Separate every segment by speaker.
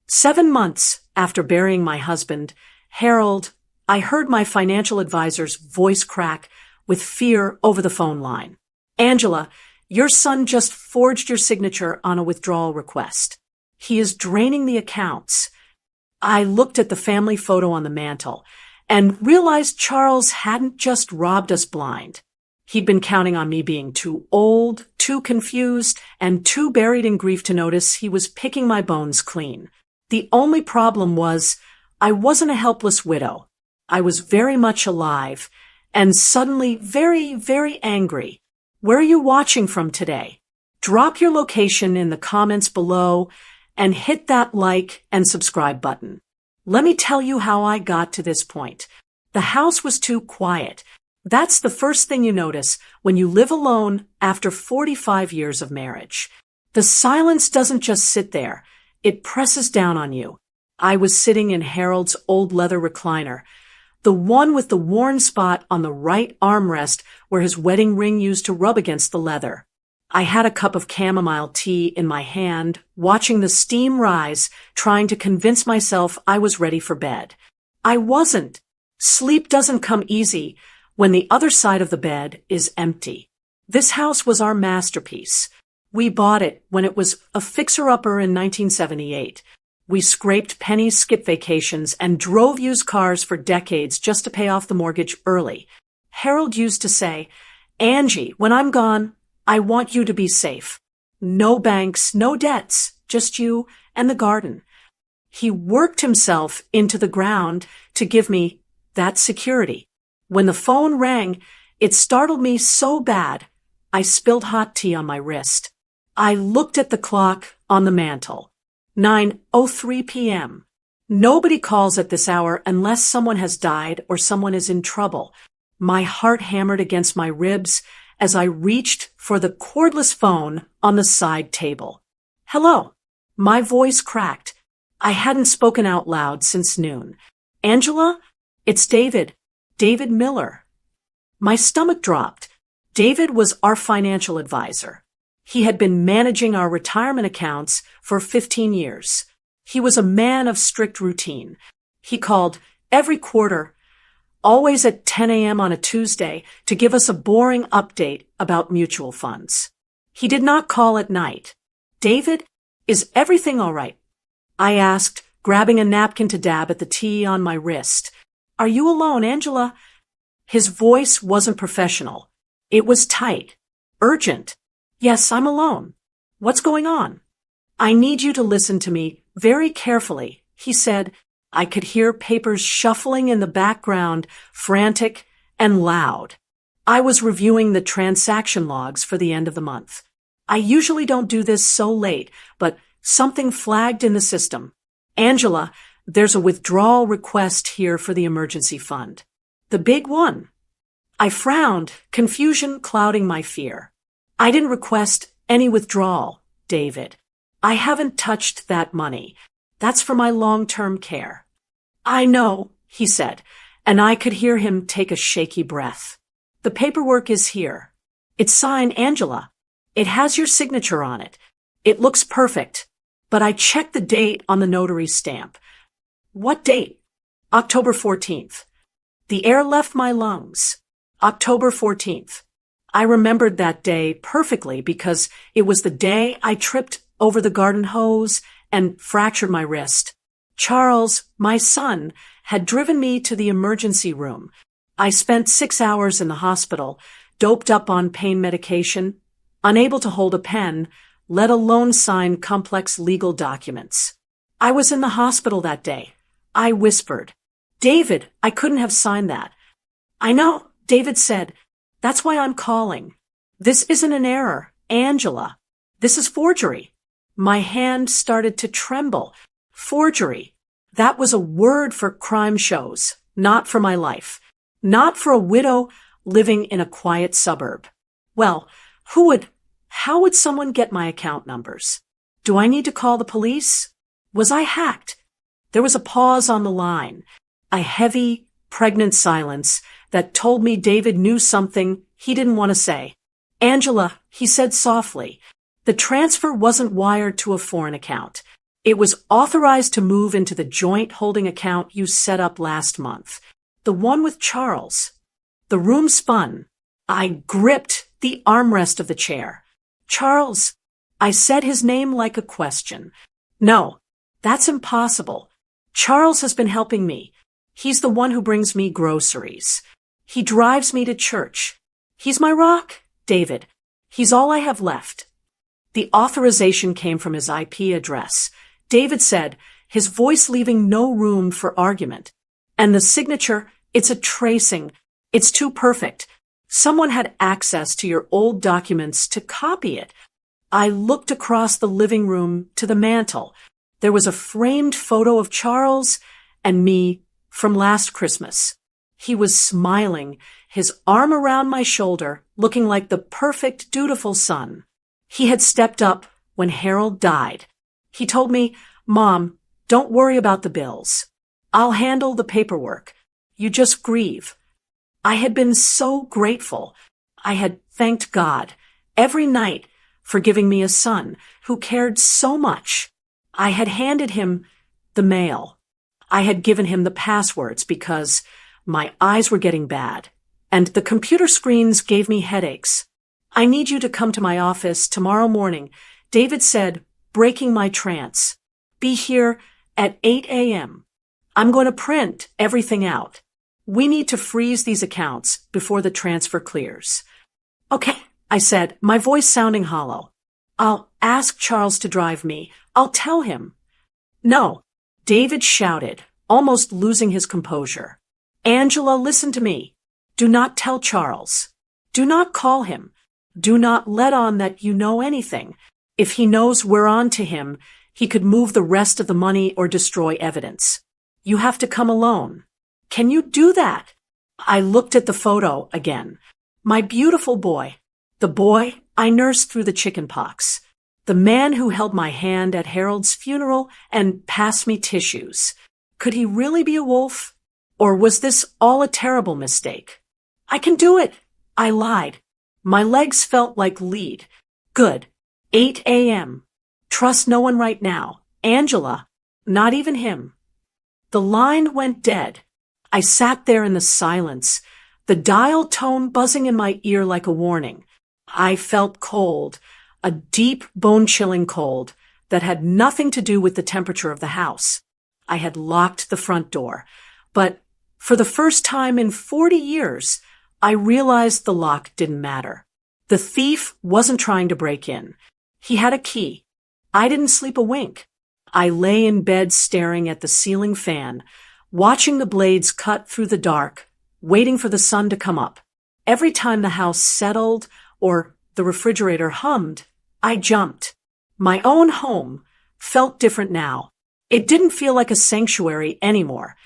Speaker 1: 7 months after burying my husband, Harold, I heard my financial advisor's voice crack with fear over the phone line. Angela, your son just forged your signature on a withdrawal request. He is draining the accounts. I looked at the family photo on the mantel and realized Charles hadn't just robbed us blind. He'd been counting on me being too old, too confused, and too buried in grief to notice he was picking my bones clean. The only problem was I wasn't a helpless widow. I was very much alive and suddenly very, very angry. Where are you watching from today? Drop your location in the comments below and hit that like and subscribe button. Let me tell you how I got to this point. The house was too quiet. That's the first thing you notice when you live alone after 45 years of marriage. The silence doesn't just sit there. It presses down on you. I was sitting in Harold's old leather recliner, the one with the worn spot on the right armrest where his wedding ring used to rub against the leather. I had a cup of chamomile tea in my hand, watching the steam rise, trying to convince myself I was ready for bed. I wasn't. Sleep doesn't come easy when the other side of the bed is empty. This house was our masterpiece. We bought it when it was a fixer-upper in 1978. We scraped penny skip vacations and drove used cars for decades just to pay off the mortgage early. Harold used to say, "Angie, when I'm gone, I want you to be safe. No banks, no debts, just you and the garden." He worked himself into the ground to give me that security. When the phone rang, it startled me so bad, I spilled hot tea on my wrist. I looked at the clock on the mantel. 9:03 p.m. Nobody calls at this hour unless someone has died or someone is in trouble. My heart hammered against my ribs as I reached for the cordless phone on the side table. "Hello." My voice cracked. I hadn't spoken out loud since noon. "Angela? It's David. David Miller." My stomach dropped. David was our financial advisor. He had been managing our retirement accounts for 15 years. He was a man of strict routine. He called every quarter, always at 10 a.m. on a Tuesday, to give us a boring update about mutual funds. He did not call at night. "David, is everything all right?" I asked, grabbing a napkin to dab at the tea on my wrist. "Are you alone, Angela?" His voice wasn't professional. It was tight, urgent. "Yes, I'm alone. What's going on?" "I need you to listen to me very carefully," he said. I could hear papers shuffling in the background, frantic and loud. I was reviewing the transaction logs for the end of the month. I usually don't do this so late, but something flagged in the system. "Angela, there's a withdrawal request here for the emergency fund." "The big one?" I frowned, confusion clouding my fear. "I didn't request any withdrawal, David. I haven't touched that money. That's for my long-term care." "I know," he said, and I could hear him take a shaky breath. "The paperwork is here. It's signed Angela. It has your signature on it. It looks perfect. But I checked the date on the notary stamp." "What date?" "October 14th. The air left my lungs. October 14th. I remembered that day perfectly because it was the day I tripped over the garden hose and fractured my wrist. Charles, my son, had driven me to the emergency room. I spent 6 hours in the hospital, doped up on pain medication, unable to hold a pen, let alone sign complex legal documents. I was in the hospital that day. I whispered, "David, I couldn't have signed that." "I know," David said. "That's why I'm calling. This isn't an error, Angela. This is forgery." My hand started to tremble. Forgery. That was a word for crime shows, not for my life. Not for a widow living in a quiet suburb. Well, how would someone get my account numbers? Do I need to call the police? Was I hacked? There was a pause on the line, a heavy, pregnant silence that told me David knew something he didn't want to say. "Angela," he said softly, "the transfer wasn't wired to a foreign account. It was authorized to move into the joint holding account you set up last month. The one with Charles. The room spun. I gripped the armrest of the chair. Charles. I said his name like a question. No, that's impossible. Charles has been helping me. He's the one who brings me groceries. He drives me to church. He's my rock, David. He's all I have left. The authorization came from his IP address. David said, his voice leaving no room for argument. And the signature, it's a tracing. It's too perfect. Someone had access to your old documents to copy it. I looked across the living room to the mantel. There was a framed photo of Charles and me from last Christmas. He was smiling, his arm around my shoulder, looking like the perfect, dutiful son. He had stepped up when Harold died. He told me, Mom, don't worry about the bills. I'll handle the paperwork. You just grieve. I had been so grateful. I had thanked God every night for giving me a son who cared so much. I had handed him the mail. I had given him the passwords because my eyes were getting bad, and the computer screens gave me headaches. I need you to come to my office tomorrow morning, David said, breaking my trance. Be here at 8 a.m. I'm going to print everything out. We need to freeze these accounts before the transfer clears. Okay, I said, my voice sounding hollow. I'll ask Charles to drive me. I'll tell him. No, David shouted, almost losing his composure. Angela, listen to me. Do not tell Charles. Do not call him. Do not let on that you know anything. If he knows we're on to him, he could move the rest of the money or destroy evidence. You have to come alone. Can you do that? I looked at the photo again. My beautiful boy. The boy I nursed through the chickenpox. The man who held my hand at Harold's funeral and passed me tissues. Could he really be a wolf? Or was this all a terrible mistake? I can do it. I lied. My legs felt like lead. Good. 8 a.m. Trust no one right now. Angela. Not even him. The line went dead. I sat there in the silence, the dial tone buzzing in my ear like a warning. I felt cold, a deep, bone-chilling cold that had nothing to do with the temperature of the house. I had locked the front door, but for the first time in 40 years, I realized the lock didn't matter. The thief wasn't trying to break in. He had a key. I didn't sleep a wink. I lay in bed staring at the ceiling fan, watching the blades cut through the dark, waiting for the sun to come up. Every time the house settled or the refrigerator hummed, I jumped. My own home felt different now. It didn't feel like a sanctuary anymore.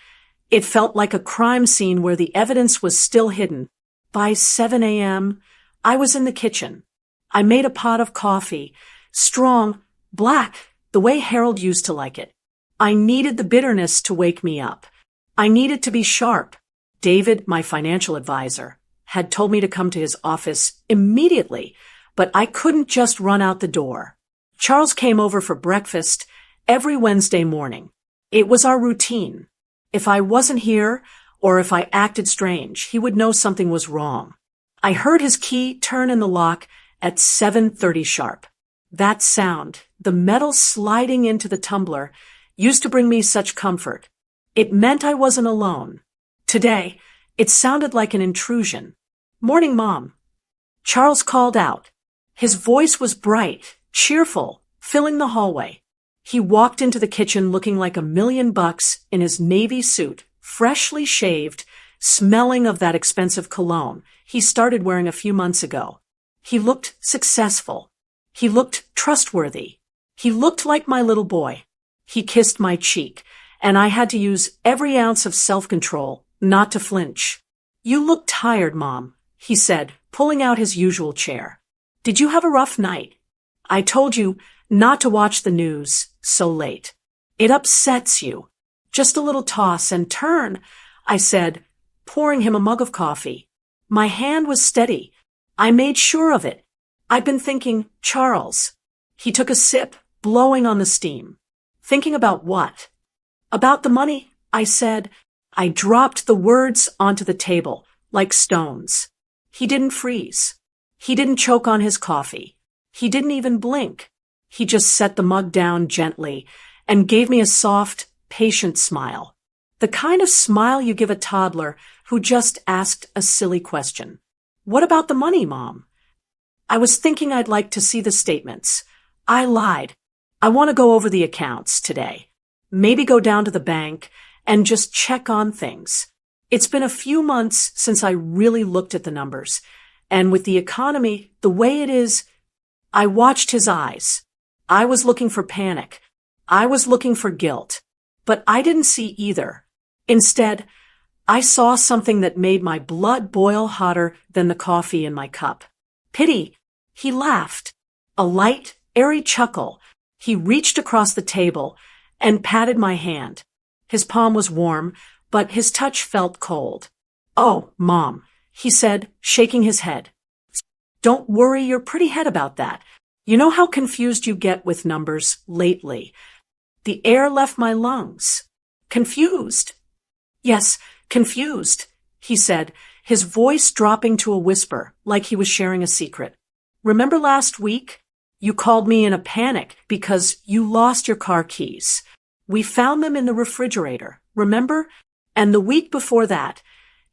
Speaker 1: It felt like a crime scene where the evidence was still hidden. By 7 a.m., I was in the kitchen. I made a pot of coffee, strong, black, the way Harold used to like it. I needed the bitterness to wake me up. I needed to be sharp. David, my financial advisor, had told me to come to his office immediately, but I couldn't just run out the door. Charles came over for breakfast every Wednesday morning. It was our routine. If I wasn't here, or if I acted strange, he would know something was wrong. I heard his key turn in the lock at 7:30 sharp. That sound, the metal sliding into the tumbler, used to bring me such comfort. It meant I wasn't alone. Today, it sounded like an intrusion. Morning, Mom. Charles called out. His voice was bright, cheerful, filling the hallway. He walked into the kitchen looking like $1,000,000 in his navy suit, freshly shaved, smelling of that expensive cologne he started wearing a few months ago. He looked successful. He looked trustworthy. He looked like my little boy. He kissed my cheek, and I had to use every ounce of self-control not to flinch. You look tired, Mom, he said, pulling out his usual chair. Did you have a rough night? I told you not to watch the news so late. It upsets you. Just a little toss and turn, I said, pouring him a mug of coffee. My hand was steady. I made sure of it. I'd been thinking, Charles. He took a sip, blowing on the steam. Thinking about what? About the money, I said. I dropped the words onto the table, like stones. He didn't freeze. He didn't choke on his coffee. He didn't even blink. He just set the mug down gently and gave me a soft, patient smile. The kind of smile you give a toddler who just asked a silly question. What about the money, Mom? I was thinking I'd like to see the statements. I lied. I want to go over the accounts today. Maybe go down to the bank and just check on things. It's been a few months since I really looked at the numbers, and with the economy the way it is, I watched his eyes. I was looking for panic. I was looking for guilt. But I didn't see either. Instead, I saw something that made my blood boil hotter than the coffee in my cup. Pity. He laughed. A light, airy chuckle. He reached across the table and patted my hand. His palm was warm, but his touch felt cold. Oh, Mom, he said, shaking his head. Don't worry your pretty head about that. You know how confused you get with numbers lately. The air left my lungs. Confused. Yes, confused, he said, his voice dropping to a whisper, like he was sharing a secret. Remember last week? You called me in a panic because you lost your car keys. We found them in the refrigerator, remember? And the week before that,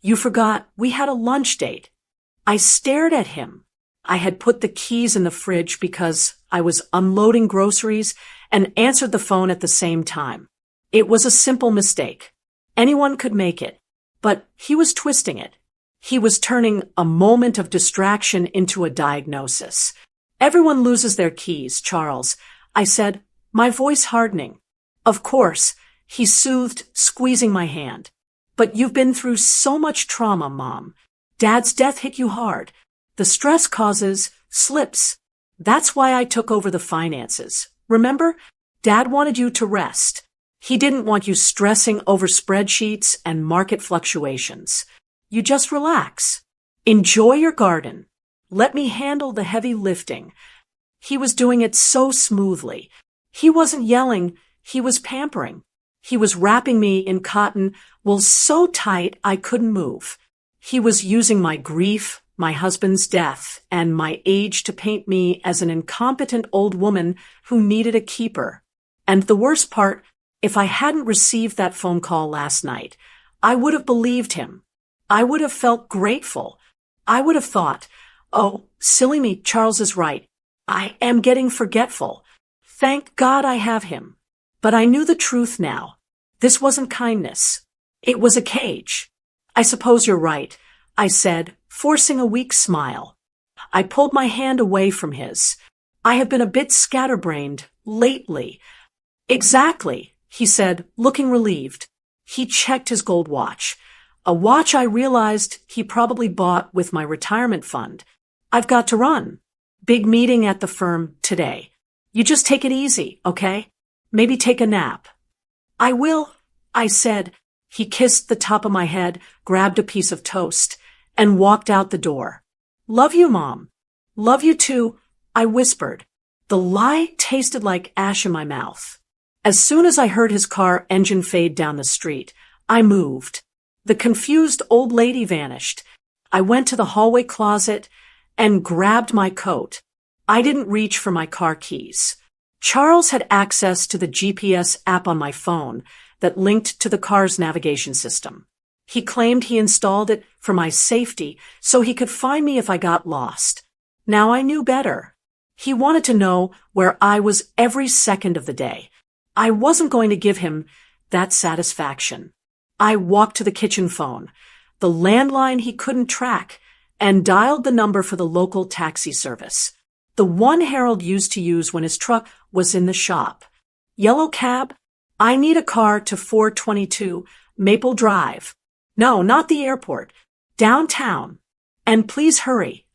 Speaker 1: you forgot we had a lunch date. I stared at him. I had put the keys in the fridge because I was unloading groceries and answered the phone at the same time. It was a simple mistake. Anyone could make it. But he was twisting it. He was turning a moment of distraction into a diagnosis. Everyone loses their keys, Charles, I said, my voice hardening. Of course, he soothed, squeezing my hand. But you've been through so much trauma, Mom. Dad's death hit you hard. The stress causes slips. That's why I took over the finances. Remember? Dad wanted you to rest. He didn't want you stressing over spreadsheets and market fluctuations. You just relax. Enjoy your garden. Let me handle the heavy lifting. He was doing it so smoothly. He wasn't yelling. He was pampering. He was wrapping me in cotton wool so tight I couldn't move. He was using my grief, my husband's death, and my age to paint me as an incompetent old woman who needed a keeper. And the worst part, if I hadn't received that phone call last night, I would have believed him. I would have felt grateful. I would have thought, oh, silly me, Charles is right. I am getting forgetful. Thank God I have him. But I knew the truth now. This wasn't kindness. It was a cage. I suppose you're right, I said, forcing a weak smile. I pulled my hand away from his. I have been a bit scatterbrained lately. Exactly, he said, looking relieved. He checked his gold watch. A watch I realized he probably bought with my retirement fund. I've got to run. Big meeting at the firm today. You just take it easy, okay? Maybe take a nap. I will, I said. He kissed the top of my head, grabbed a piece of toast, and walked out the door. Love you, Mom. Love you too, I whispered. The lie tasted like ash in my mouth. As soon as I heard his car engine fade down the street, I moved. The confused old lady vanished. I went to the hallway closet and grabbed my coat. I didn't reach for my car keys. Charles had access to the GPS app on my phone that linked to the car's navigation system. He claimed he installed it for my safety so he could find me if I got lost. Now I knew better. He wanted to know where I was every second of the day. I wasn't going to give him that satisfaction. I walked to the kitchen phone, the landline he couldn't track, and dialed the number for the local taxi service. The one Harold used to use when his truck was in the shop. Yellow cab? I need a car to 422 Maple Drive. No, not the airport. Downtown. And please hurry.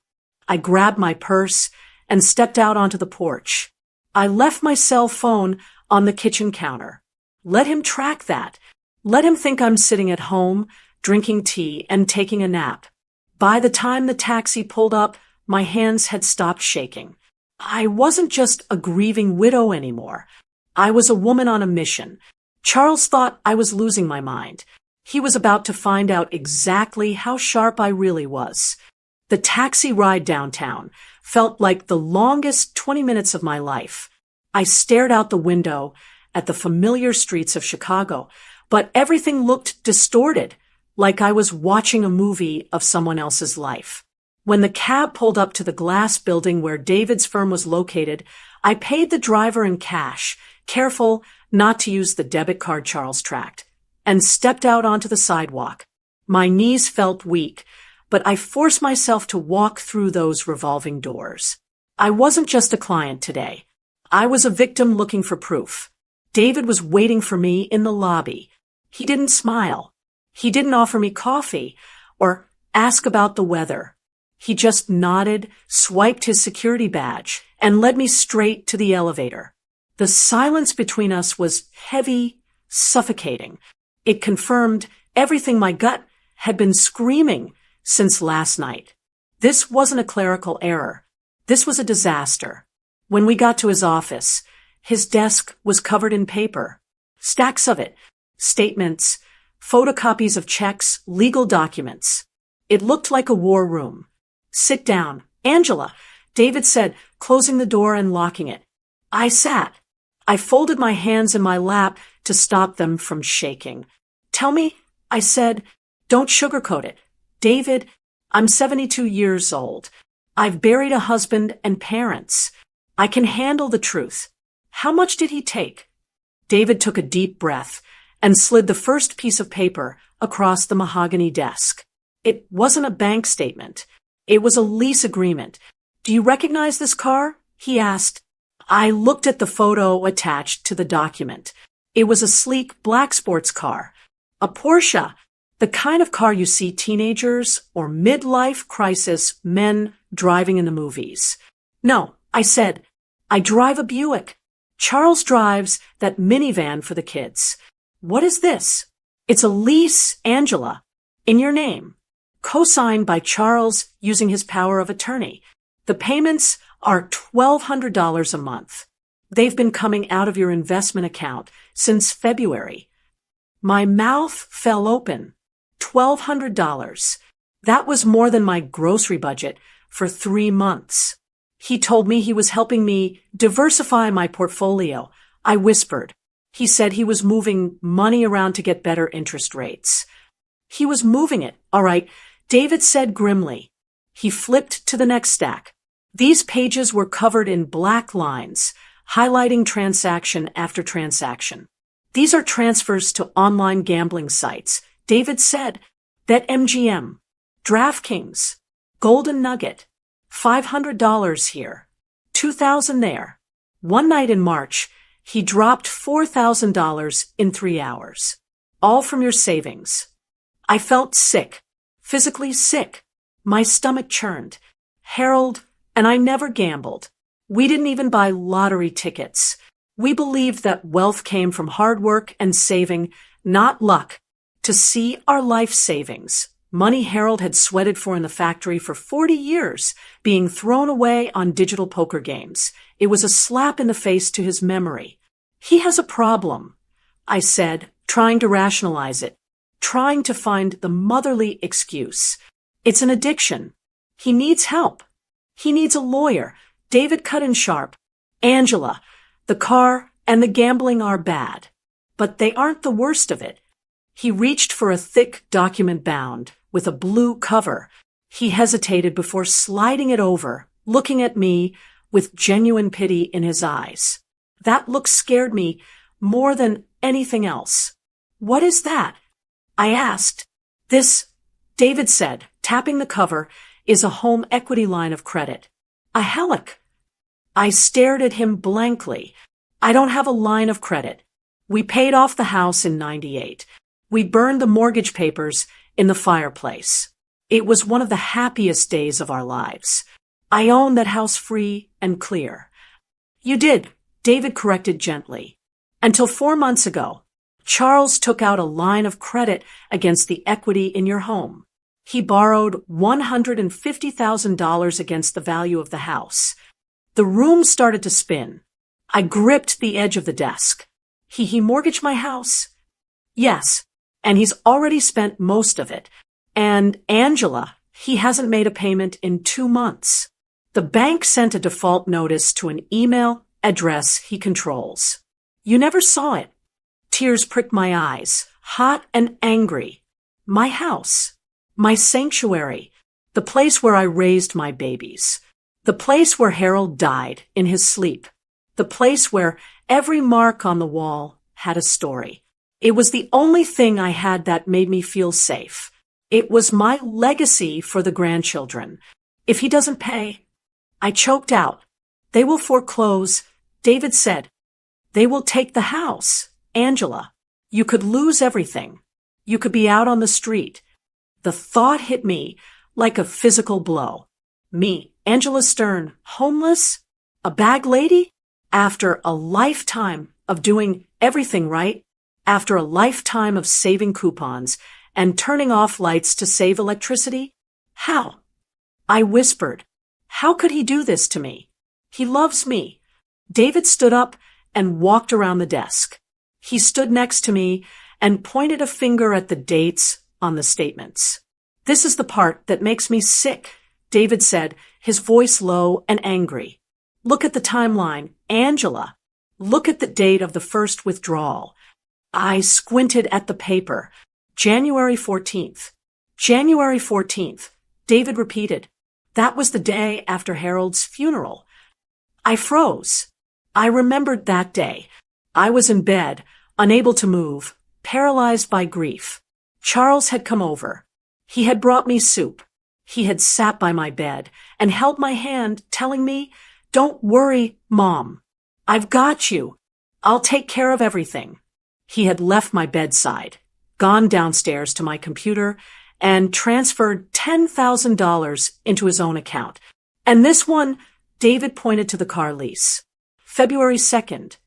Speaker 1: I grabbed my purse and stepped out onto the porch. I left my cell phone on the kitchen counter. Let him track that. Let him think I'm sitting at home, drinking tea and taking a nap. By the time the taxi pulled up, my hands had stopped shaking. I wasn't just a grieving widow anymore. I was a woman on a mission. Charles thought I was losing my mind. He was about to find out exactly how sharp I really was. The taxi ride downtown felt like the longest 20 minutes of my life. I stared out the window at the familiar streets of Chicago, but everything looked distorted, like I was watching a movie of someone else's life. When the cab pulled up to the glass building where David's firm was located, I paid the driver in cash, careful not to use the debit card Charles tracked, and stepped out onto the sidewalk. My knees felt weak, but I forced myself to walk through those revolving doors. I wasn't just a client today. I was a victim looking for proof. David was waiting for me in the lobby. He didn't smile. He didn't offer me coffee or ask about the weather. He just nodded, swiped his security badge, and led me straight to the elevator. The silence between us was heavy, suffocating. It confirmed everything my gut had been screaming since last night. This wasn't a clerical error. This was a disaster. When we got to his office, his desk was covered in paper. Stacks of it. Statements, photocopies of checks, legal documents. It looked like a war room. "Sit down, Angela," David said, closing the door and locking it. I sat. I folded my hands in my lap to stop them from shaking. "Tell me," I said. "Don't sugarcoat it. David, I'm 72 years old. I've buried a husband and parents. I can handle the truth. How much did he take?" David took a deep breath and slid the first piece of paper across the mahogany desk. It wasn't a bank statement. It was a lease agreement. "Do you recognize this car?" he asked. I looked at the photo attached to the document. It was a sleek black sports car. A Porsche, the kind of car you see teenagers or midlife crisis men driving in the movies. "No," I said. "I drive a Buick. Charles drives that minivan for the kids." "What is this?" "It's a lease, Angela, in your name, co-signed by Charles using his power of attorney. The payments are $1,200 a month. They've been coming out of your investment account since February." My mouth fell open. $1,200. That was more than my grocery budget for 3 months. He told me he was helping me diversify my portfolio. I whispered. He said he was moving money around to get better interest rates. He was moving it, all right, David said grimly. He flipped to the next stack. These pages were covered in black lines, highlighting transaction after transaction. "These are transfers to online gambling sites," David said. "BetMGM, DraftKings, Golden Nugget, $500 here, $2,000 there." One night in March, he dropped $4,000 in 3 hours. "All from your savings." I felt sick, physically sick. My stomach churned. "Harold and I never gambled. We didn't even buy lottery tickets. We believed that wealth came from hard work and saving, not luck. To see our life savings, money Harold had sweated for in the factory for 40 years, being thrown away on digital poker games. It was a slap in the face to his memory. "He has a problem," I said, trying to rationalize it, trying to find the motherly excuse. "It's an addiction. He needs help. He needs a lawyer." David cut in sharp. "Angela, the car and the gambling are bad, but they aren't the worst of it." He reached for a thick document bound with a blue cover. He hesitated before sliding it over, looking at me with genuine pity in his eyes. That look scared me more than anything else. "What is that?" I asked. "This," David said, tapping the cover, "is a home equity line of credit. A HELOC." I stared at him blankly. "I don't have a line of credit. We paid off the house in '98. We burned the mortgage papers in the fireplace. It was one of the happiest days of our lives. I own that house free and clear." "You did," David corrected gently. "Until 4 months ago, Charles took out a line of credit against the equity in your home. He borrowed $150,000 against the value of the house." The room started to spin. I gripped the edge of the desk. He mortgaged my house? Yes. And he's already spent most of it. And Angela, he hasn't made a payment in 2 months. The bank sent a default notice to an email address he controls. You never saw it. Tears pricked my eyes, hot and angry. My house. My sanctuary. The place where I raised my babies. The place where Harold died in his sleep. The place where every mark on the wall had a story. It was the only thing I had that made me feel safe. It was my legacy for the grandchildren. If he doesn't pay, I choked out. They will foreclose, David said. They will take the house, Angela. You could lose everything. You could be out on the street. The thought hit me like a physical blow. Me, Angela Stern, homeless? A bag lady? After a lifetime of doing everything right? After a lifetime of saving coupons and turning off lights to save electricity? How? I whispered. How could he do this to me? He loves me. David stood up and walked around the desk. He stood next to me and pointed a finger at the dates on the statements. This is the part that makes me sick, David said, his voice low and angry. Look at the timeline, Angela. Look at the date of the first withdrawal. I squinted at the paper. January 14th. January 14th, David repeated. That was the day after Harold's funeral. I froze. I remembered that day. I was in bed, unable to move, paralyzed by grief. Charles had come over. He had brought me soup. He had sat by my bed and held my hand, telling me, "Don't worry, Mom. I've got you. I'll take care of everything." He had left my bedside, gone downstairs to my computer, and transferred $10,000 into his own account. And this one, David pointed to the car lease. February 2nd.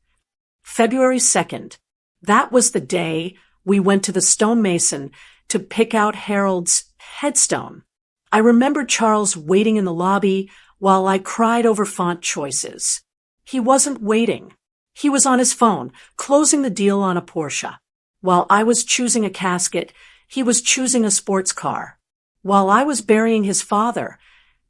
Speaker 1: February 2nd. That was the day we went to the stonemason to pick out Harold's headstone. I remember Charles waiting in the lobby while I cried over font choices. He wasn't waiting. He was on his phone, closing the deal on a Porsche. While I was choosing a casket, he was choosing a sports car. While I was burying his father,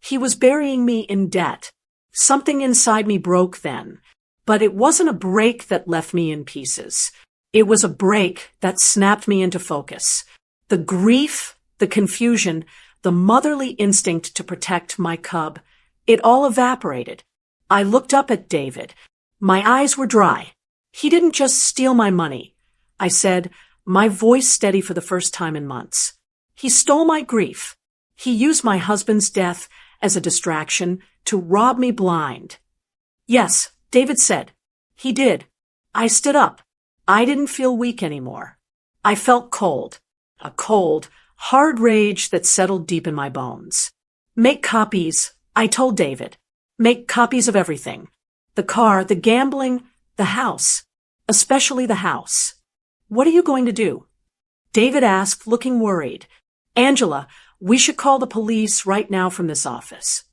Speaker 1: he was burying me in debt. Something inside me broke then, but it wasn't a break that left me in pieces. It was a break that snapped me into focus. The grief, the confusion, the motherly instinct to protect my cub, it all evaporated. I looked up at David. My eyes were dry. He didn't just steal my money. I said, my voice steady for the first time in months. He stole my grief. He used my husband's death as a distraction to rob me blind. Yes, David said. He did. I stood up. I didn't feel weak anymore. I felt cold. A cold, hard rage that settled deep in my bones. Make copies, I told David. Make copies of everything. The car, the gambling, the house. Especially the house. What are you going to do? David asked, looking worried. Angela, we should call the police right now from this office.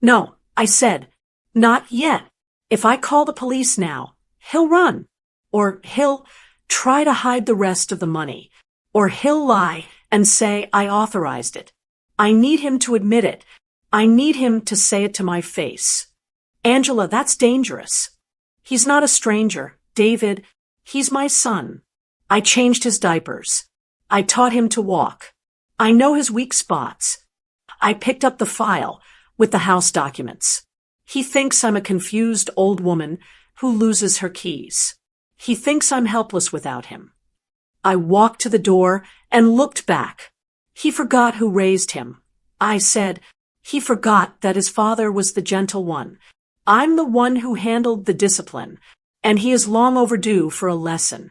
Speaker 1: No, I said. Not yet. If I call the police now, he'll run. Or he'll try to hide the rest of the money. Or he'll lie and say I authorized it. I need him to admit it. I need him to say it to my face. Angela, that's dangerous. He's not a stranger, David. He's my son. I changed his diapers. I taught him to walk. I know his weak spots. I picked up the file with the house documents. He thinks I'm a confused old woman who loses her keys. He thinks I'm helpless without him. I walked to the door and looked back. He forgot who raised him. I said, he forgot that his father was the gentle one. I'm the one who handled the discipline, and he is long overdue for a lesson.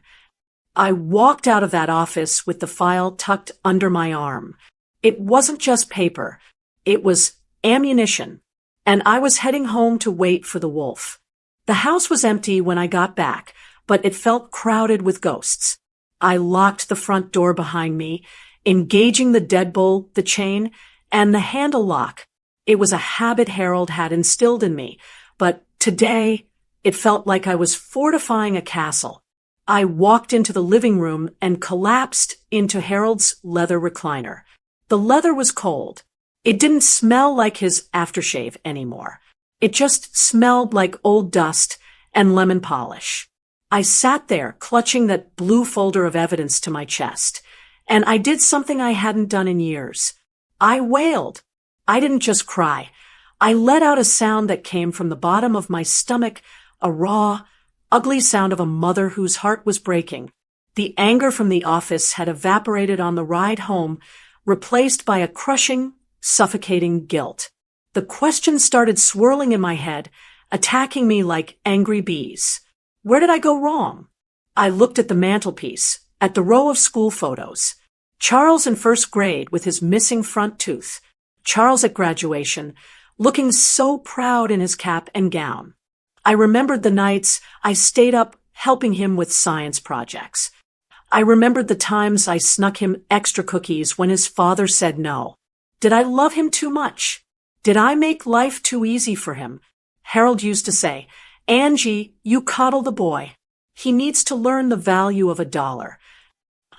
Speaker 1: I walked out of that office with the file tucked under my arm. It wasn't just paper. It was ammunition, and I was heading home to wait for the wolf. The house was empty when I got back, but it felt crowded with ghosts. I locked the front door behind me, engaging the deadbolt, the chain, and the handle lock. It was a habit Harold had instilled in me, but today It felt like I was fortifying a castle. I walked into the living room and collapsed into Harold's leather recliner. The leather was cold. It didn't smell like his aftershave anymore. It just smelled like old dust and lemon polish. I sat there, clutching that blue folder of evidence to my chest, and I did something I hadn't done in years. I wailed. I didn't just cry. I let out a sound that came from the bottom of my stomach, a raw, ugly sound of a mother whose heart was breaking. The anger from the office had evaporated on the ride home, replaced by a crushing, suffocating guilt. The questions started swirling in my head, attacking me like angry bees. Where did I go wrong? I looked at the mantelpiece, at the row of school photos. Charles in first grade with his missing front tooth. Charles at graduation, looking so proud in his cap and gown. I remembered the nights I stayed up helping him with science projects. I remembered the times I snuck him extra cookies when his father said no. Did I love him too much? Did I make life too easy for him? Harold used to say, "Angie, you coddle the boy. He needs to learn the value of $1."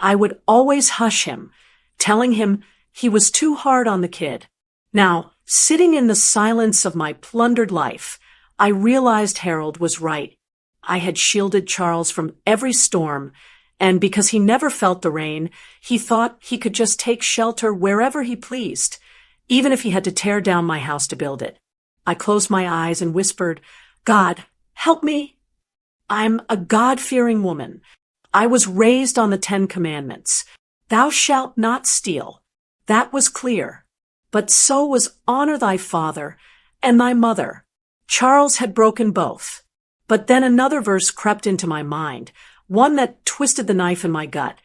Speaker 1: I would always hush him, telling him he was too hard on the kid. Now, sitting in the silence of my plundered life, I realized Harold was right. I had shielded Charles from every storm, and because he never felt the rain, he thought he could just take shelter wherever he pleased, even if he had to tear down my house to build it. I closed my eyes and whispered, "God, help me." I'm a God-fearing woman. I was raised on the 10 Commandments. Thou shalt not steal. That was clear. But so was honor thy father and thy mother. Charles had broken both. But then another verse crept into my mind, one that twisted the knife in my gut.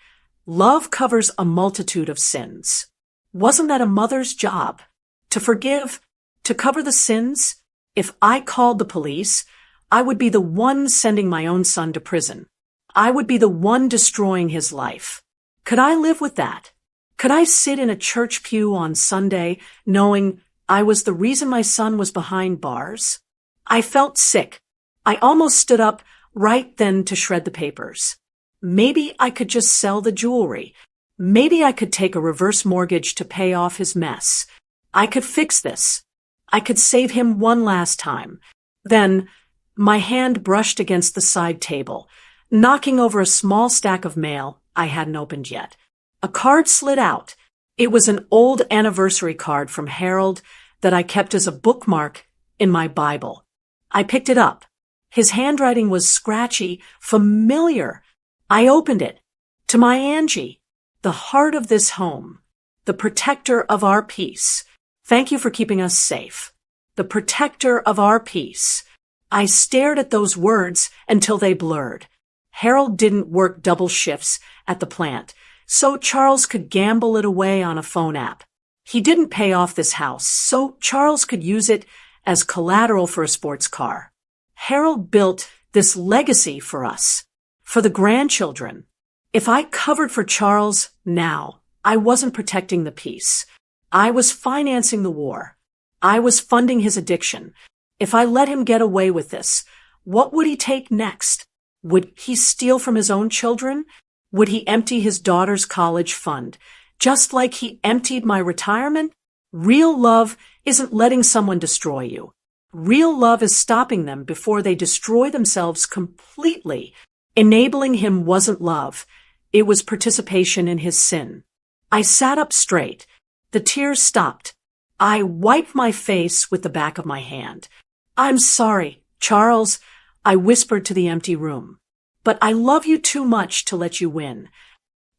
Speaker 1: Love covers a multitude of sins. Wasn't that a mother's job? To forgive? To cover the sins? If I called the police, I would be the one sending my own son to prison. I would be the one destroying his life. Could I live with that? Could I sit in a church pew on Sunday knowing I was the reason my son was behind bars? I felt sick. I almost stood up right then to shred the papers. Maybe I could just sell the jewelry. Maybe I could take a reverse mortgage to pay off his mess. I could fix this. I could save him one last time. Then, my hand brushed against the side table, knocking over a small stack of mail I hadn't opened yet. A card slid out. It was an old anniversary card from Harold that I kept as a bookmark in my Bible. I picked it up. His handwriting was scratchy, familiar. I opened it. To my Angie. The heart of this home, the protector of our peace. Thank you for keeping us safe. The protector of our peace. I stared at those words until they blurred. Harold didn't work double shifts at the plant, so Charles could gamble it away on a phone app. He didn't pay off this house, so Charles could use it as collateral for a sports car. Harold built this legacy for us, for the grandchildren. If I covered for Charles now, I wasn't protecting the peace. I was financing the war. I was funding his addiction. If I let him get away with this, what would he take next? Would he steal from his own children? Would he empty his daughter's college fund, just like he emptied my retirement? Real love isn't letting someone destroy you. Real love is stopping them before they destroy themselves completely. Enabling him wasn't love. It was participation in his sin. I sat up straight. The tears stopped. I wiped my face with the back of my hand. "I'm sorry, Charles," I whispered to the empty room. "But I love you too much to let you win."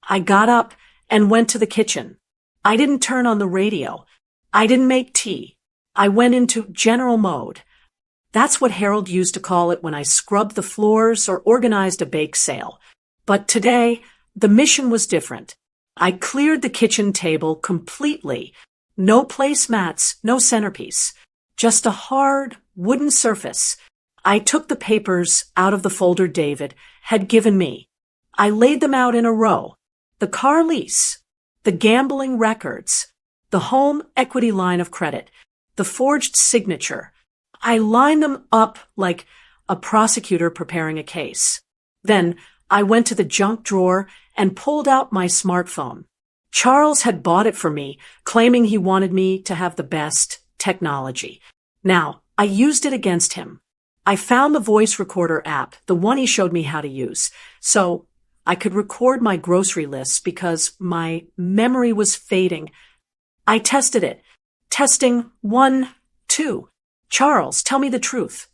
Speaker 1: I got up and went to the kitchen. I didn't turn on the radio. I didn't make tea. I went into general mode. That's what Harold used to call it when I scrubbed the floors or organized a bake sale. But today, the mission was different. I cleared the kitchen table completely. No placemats, no centerpiece. Just a hard, wooden surface. I took the papers out of the folder David had given me. I laid them out in a row. The car lease, the gambling records, the home equity line of credit, the forged signature. I lined them up like a prosecutor preparing a case. Then I went to the junk drawer and pulled out my smartphone. Charles had bought it for me, claiming he wanted me to have the best technology. Now, I used it against him. I found the voice recorder app, the one he showed me how to use, so I could record my grocery lists because my memory was fading. I tested it. Testing 1, 2. Charles, tell me the truth.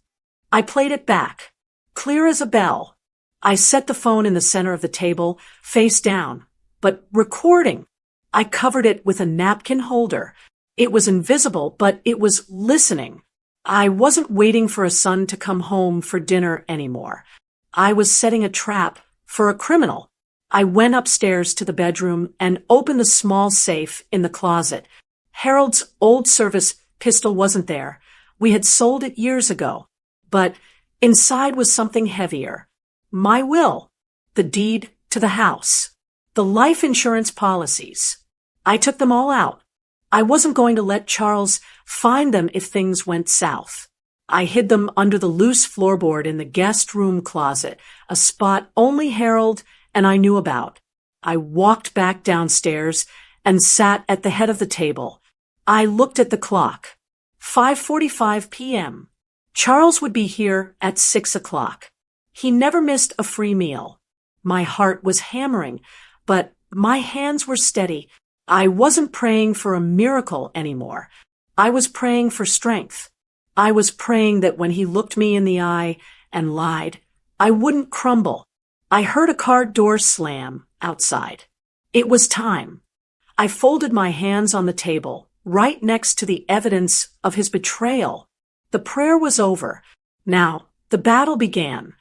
Speaker 1: I played it back. Clear as a bell. I set the phone in the center of the table, face down. But recording. I covered it with a napkin holder. It was invisible, but it was listening. I wasn't waiting for a son to come home for dinner anymore. I was setting a trap for a criminal. I went upstairs to the bedroom and opened the small safe in the closet. Harold's old service pistol wasn't there. We had sold it years ago. But inside was something heavier. My will. The deed to the house. The life insurance policies. I took them all out. I wasn't going to let Charles find them if things went south. I hid them under the loose floorboard in the guest room closet, a spot only Harold and I knew about. I walked back downstairs and sat at the head of the table. I looked at the clock. 5:45 p.m. Charles would be here at 6 o'clock. He never missed a free meal. My heart was hammering, but my hands were steady. I wasn't praying for a miracle anymore. I was praying for strength. I was praying that when he looked me in the eye and lied, I wouldn't crumble. I heard a car door slam outside. It was time. I folded my hands on the table, right next to the evidence of his betrayal. The prayer was over. Now, the battle began.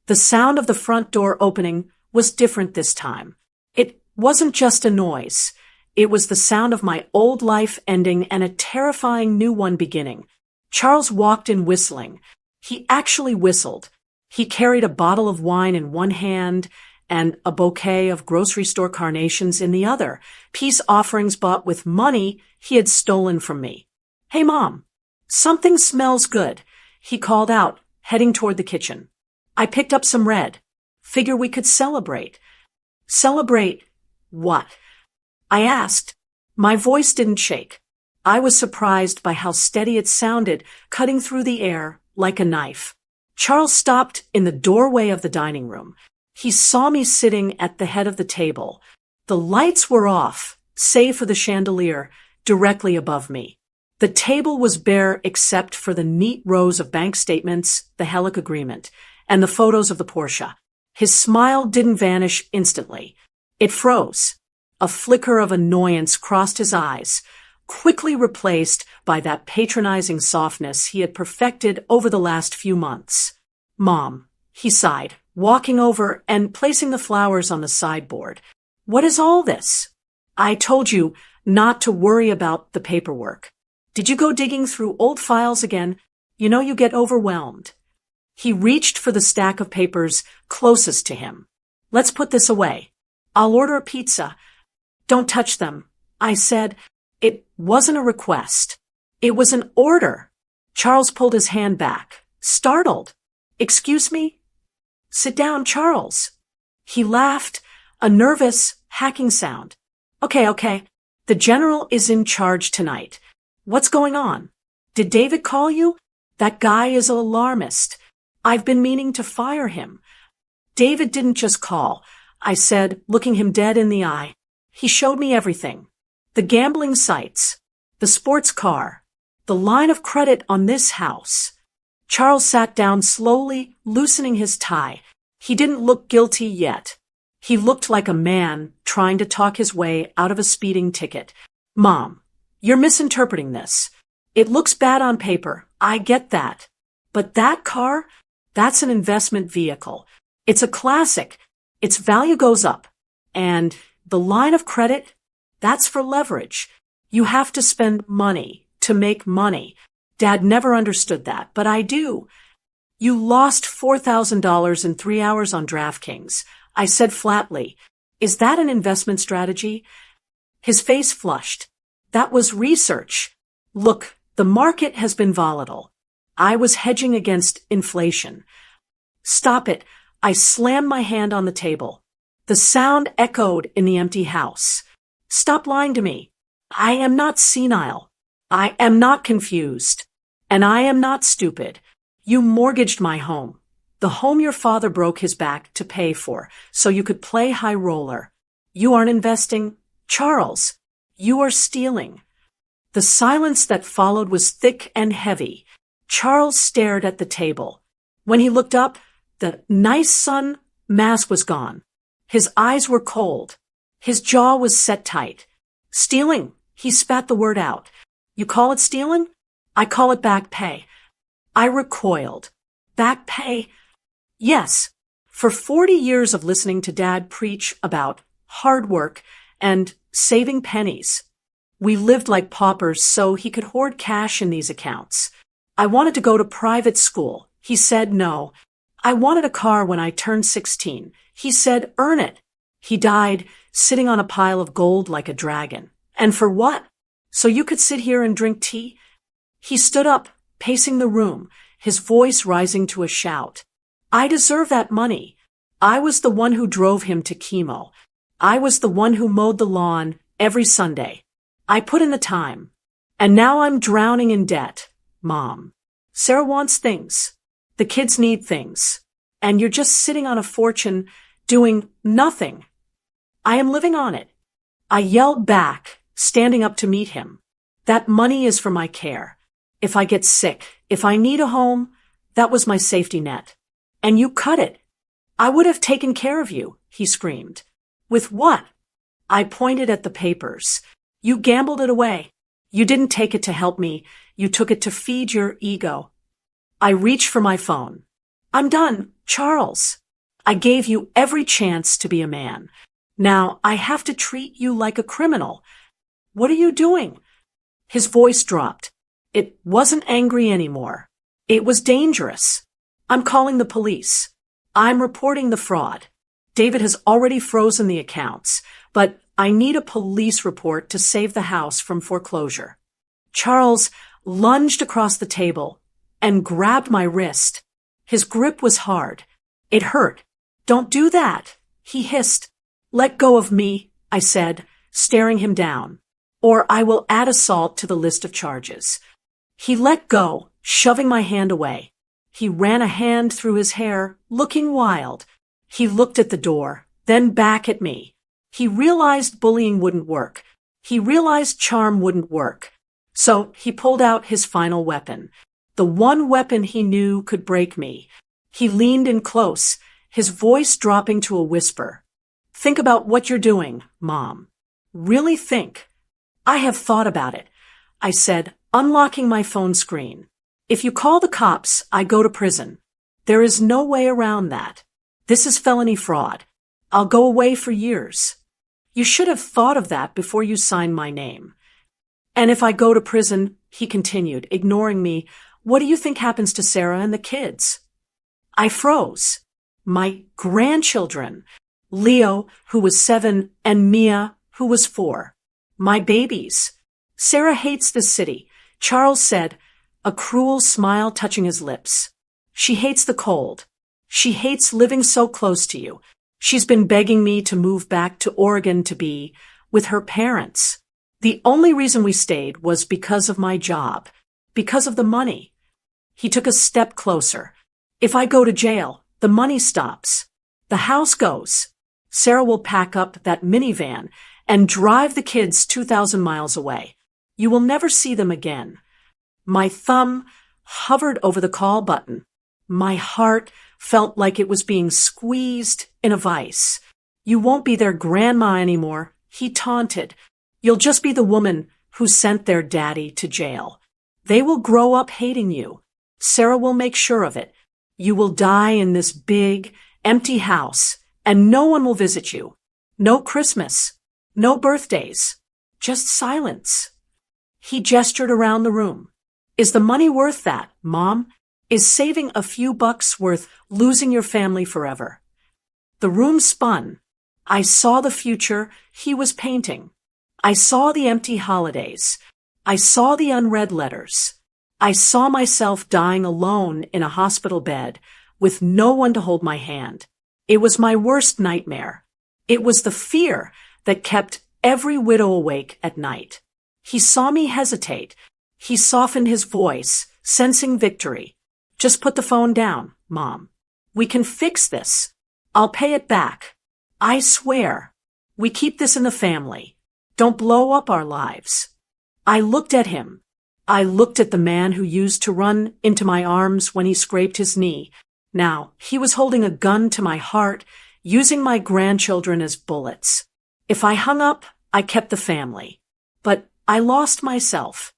Speaker 1: The sound of the front door opening was different this time. It wasn't just a noise. It was the sound of my old life ending and a terrifying new one beginning. Charles walked in whistling. He actually whistled. He carried a bottle of wine in one hand and a bouquet of grocery store carnations in the other, peace offerings bought with money he had stolen from me. "Hey, Mom, something smells good," he called out, heading toward the kitchen. I picked up some red. Figure we could celebrate. Celebrate what? I asked. My voice didn't shake. I was surprised by how steady it sounded, cutting through the air like a knife. Charles stopped in the doorway of the dining room. He saw me sitting at the head of the table. The lights were off, save for the chandelier directly above me. The table was bare except for the neat rows of bank statements, the Helic agreement, and the photos of the Porsche. His smile didn't vanish instantly. It froze. A flicker of annoyance crossed his eyes, quickly replaced by that patronizing softness he had perfected over the last few months. "Mom," he sighed, walking over and placing the flowers on the sideboard. "What is all this? I told you not to worry about the paperwork. Did you go digging through old files again? You know you get overwhelmed." He reached for the stack of papers closest to him. "Let's put this away. I'll order a pizza." "Don't touch them," I said. It wasn't a request. It was an order. Charles pulled his hand back, startled. "Excuse me?" "Sit down, Charles." He laughed, a nervous, hacking sound. Okay. The general is in charge tonight. What's going on? Did David call you? That guy is an alarmist. I've been meaning to fire him." "David didn't just call," I said, looking him dead in the eye. "He showed me everything. The gambling sites, the sports car, the line of credit on this house." Charles sat down slowly, loosening his tie. He didn't look guilty yet. He looked like a man trying to talk his way out of a speeding ticket. "Mom, you're misinterpreting this. It looks bad on paper. I get that. But that car, that's an investment vehicle. It's a classic. Its value goes up. And the line of credit, that's for leverage. You have to spend money to make money. Dad never understood that, but I do. You lost $4,000 in 3 hours on DraftKings. I said flatly. Is that an investment strategy? His face flushed. That was research. Look, the market has been volatile. I was hedging against inflation. Stop it. I slammed my hand on the table. The sound echoed in the empty house. Stop lying to me. I am not senile. I am not confused. And I am not stupid. You mortgaged my home. The home your father broke his back to pay for, so you could play high roller. You aren't investing. Charles, you are stealing. The silence that followed was thick and heavy. Charles stared at the table. When he looked up, the nice son mask was gone. His eyes were cold. His jaw was set tight. Stealing. He spat the word out. You call it stealing? I call it back pay. I recoiled. Back pay? Yes. For 40 years of listening to Dad preach about hard work and saving pennies, we lived like paupers so he could hoard cash in these accounts. I wanted to go to private school. He said no. I wanted a car when I turned 16. He said earn it. He died sitting on a pile of gold like a dragon. And for what? So you could sit here and drink tea? He stood up, pacing the room, his voice rising to a shout. I deserve that money. I was the one who drove him to chemo. I was the one who mowed the lawn every Sunday. I put in the time. And now I'm drowning in debt. Mom. Sarah wants things. The kids need things. And you're just sitting on a fortune doing nothing. I am living on it. I yelled back, standing up to meet him. That money is for my care. If I get sick, if I need a home, that was my safety net. And you cut it. I would have taken care of you, he screamed. With what? I pointed at the papers. You gambled it away. You didn't take it to help me. You took it to feed your ego. I reached for my phone. I'm done, Charles. I gave you every chance to be a man. Now I have to treat you like a criminal. What are you doing? His voice dropped. It wasn't angry anymore. It was dangerous. I'm calling the police. I'm reporting the fraud. David has already frozen the accounts, but I need a police report to save the house from foreclosure. Charles lunged across the table and grabbed my wrist. His grip was hard. It hurt. Don't do that, he hissed. Let go of me, I said, staring him down, or I will add assault to the list of charges. He let go, shoving my hand away. He ran a hand through his hair, looking wild. He looked at the door, then back at me. He realized bullying wouldn't work. He realized charm wouldn't work. So he pulled out his final weapon, the one weapon he knew could break me. He leaned in close, his voice dropping to a whisper. Think about what you're doing, Mom. Really think. I have thought about it, I said, unlocking my phone screen. If you call the cops, I go to prison. There is no way around that. This is felony fraud. I'll go away for years. You should have thought of that before you signed my name. And if I go to prison, he continued, ignoring me, what do you think happens to Sarah and the kids? I froze. My grandchildren, Leo, who was 7, and Mia, who was 4. My babies. Sarah hates this city, Charles said, a cruel smile touching his lips. She hates the cold. She hates living so close to you. She's been begging me to move back to Oregon to be with her parents. The only reason we stayed was because of my job, because of the money. He took a step closer. If I go to jail, the money stops. The house goes. Sarah will pack up that minivan and drive the kids 2,000 miles away. You will never see them again. My thumb hovered over the call button. My heart felt like it was being squeezed in a vice. You won't be their grandma anymore, he taunted. You'll just be the woman who sent their daddy to jail. They will grow up hating you. Sarah will make sure of it. You will die in this big, empty house, and no one will visit you. No Christmas. No birthdays. Just silence. He gestured around the room. Is the money worth that, Mom? Is saving a few bucks worth losing your family forever? The room spun. I saw the future he was painting. I saw the empty holidays. I saw the unread letters. I saw myself dying alone in a hospital bed with no one to hold my hand. It was my worst nightmare. It was the fear that kept every widow awake at night. He saw me hesitate. He softened his voice, sensing victory. Just put the phone down, Mom. We can fix this. I'll pay it back. I swear. We keep this in the family. Don't blow up our lives. I looked at him. I looked at the man who used to run into my arms when he scraped his knee. Now, he was holding a gun to my heart, using my grandchildren as bullets. If I hung up, I kept the family. But I lost myself.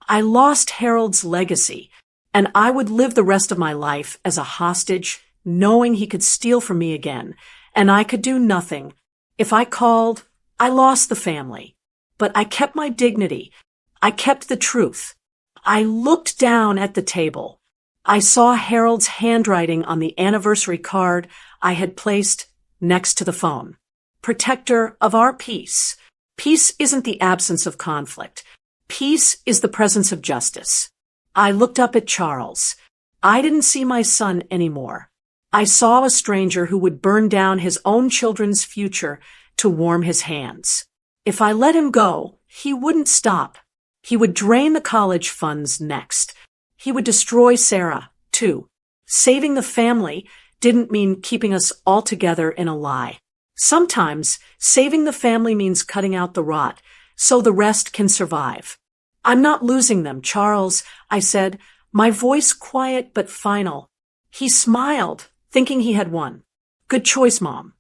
Speaker 1: I lost Harold's legacy, and I would live the rest of my life as a hostage, knowing he could steal from me again, and I could do nothing. If I called, I lost the family. But I kept my dignity. I kept the truth. I looked down at the table. I saw Harold's handwriting on the anniversary card I had placed next to the phone. Protector of our peace. Peace isn't the absence of conflict. Peace is the presence of justice. I looked up at Charles. I didn't see my son anymore. I saw a stranger who would burn down his own children's future to warm his hands. If I let him go, he wouldn't stop. He would drain the college funds next. He would destroy Sarah, too. Saving the family didn't mean keeping us all together in a lie. Sometimes saving the family means cutting out the rot, so the rest can survive. I'm not losing them, Charles, I said, my voice quiet but final. He smiled, thinking he had won. Good choice, Mom.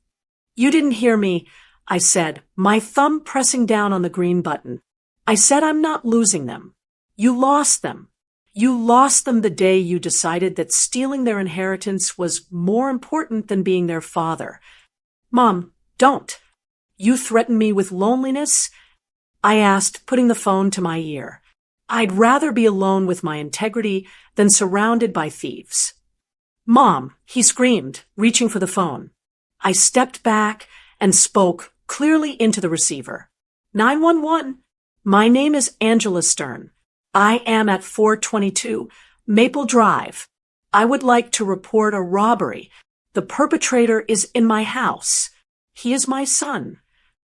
Speaker 1: You didn't hear me, I said, my thumb pressing down on the green button. I said I'm not losing them. You lost them. You lost them the day you decided that stealing their inheritance was more important than being their father. Mom, don't. You threaten me with loneliness? I asked, putting the phone to my ear. I'd rather be alone with my integrity than surrounded by thieves. Mom, he screamed, reaching for the phone. I stepped back and spoke clearly into the receiver. 911. My name is Angela Stern. I am at 422 Maple Drive. I would like to report a robbery. The perpetrator is in my house. He is my son.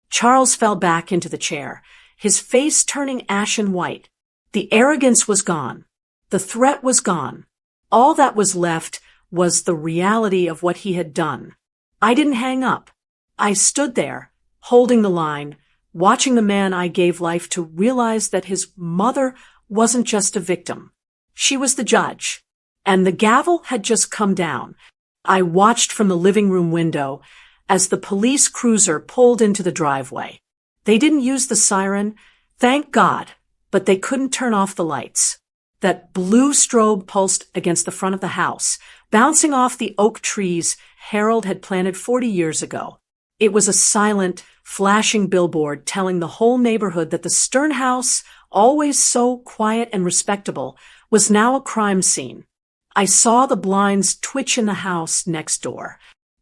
Speaker 1: Charles fell back into the chair, his face turning ashen white. The arrogance was gone. The threat was gone. All that was left was the reality of what he had done. I didn't hang up. I stood there, holding the line, watching the man I gave life to realize that his mother wasn't just a victim. She was the judge, and the gavel had just come down. I watched from the living room window as the police cruiser pulled into the driveway. They didn't use the siren, thank God, but they couldn't turn off the lights. That blue strobe pulsed against the front of the house, bouncing off the oak trees Harold had planted 40 years ago. It was a silent, flashing billboard telling the whole neighborhood that the Stern house, always so quiet and respectable, was now a crime scene. I saw the blinds twitch in the house next door.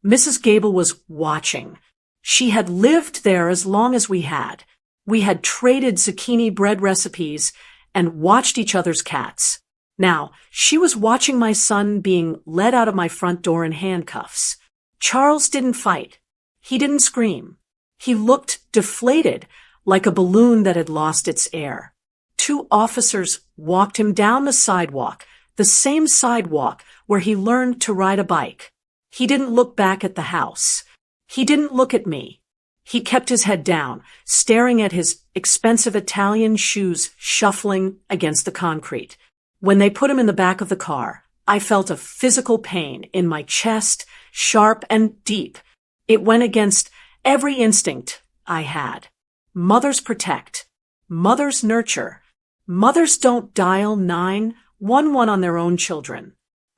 Speaker 1: Mrs. Gable was watching. She had lived there as long as we had. We had traded zucchini bread recipes and watched each other's cats. Now, she was watching my son being led out of my front door in handcuffs. Charles didn't fight. He didn't scream. He looked deflated, like a balloon that had lost its air. 2 officers walked him down the sidewalk, the same sidewalk where he learned to ride a bike. He didn't look back at the house. He didn't look at me. He kept his head down, staring at his expensive Italian shoes shuffling against the concrete. When they put him in the back of the car, I felt a physical pain in my chest, sharp and deep. It went against every instinct I had. Mothers protect. Mothers nurture. Mothers don't dial 911 on their own children.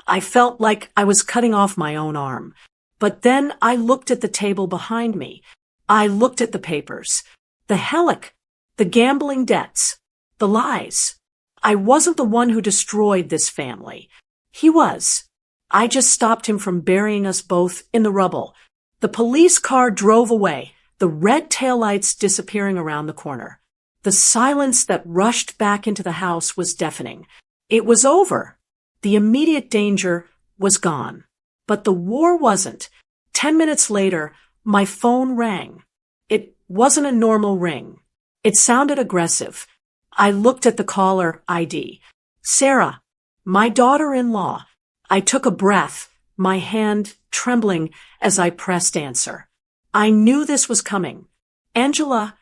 Speaker 1: I felt like I was cutting off my own arm. But then I looked at the table behind me. I looked at the papers. The Hellick, the gambling debts, the lies. I wasn't the one who destroyed this family. He was. I just stopped him from burying us both in the rubble. The police car drove away, the red taillights disappearing around the corner. The silence that rushed back into the house was deafening. It was over. The immediate danger was gone. But the war wasn't. 10 minutes later, my phone rang. It wasn't a normal ring. It sounded aggressive. I looked at the caller ID. Sarah, my daughter-in-law. I took a breath, my hand trembling as I pressed answer. I knew this was coming. Angela.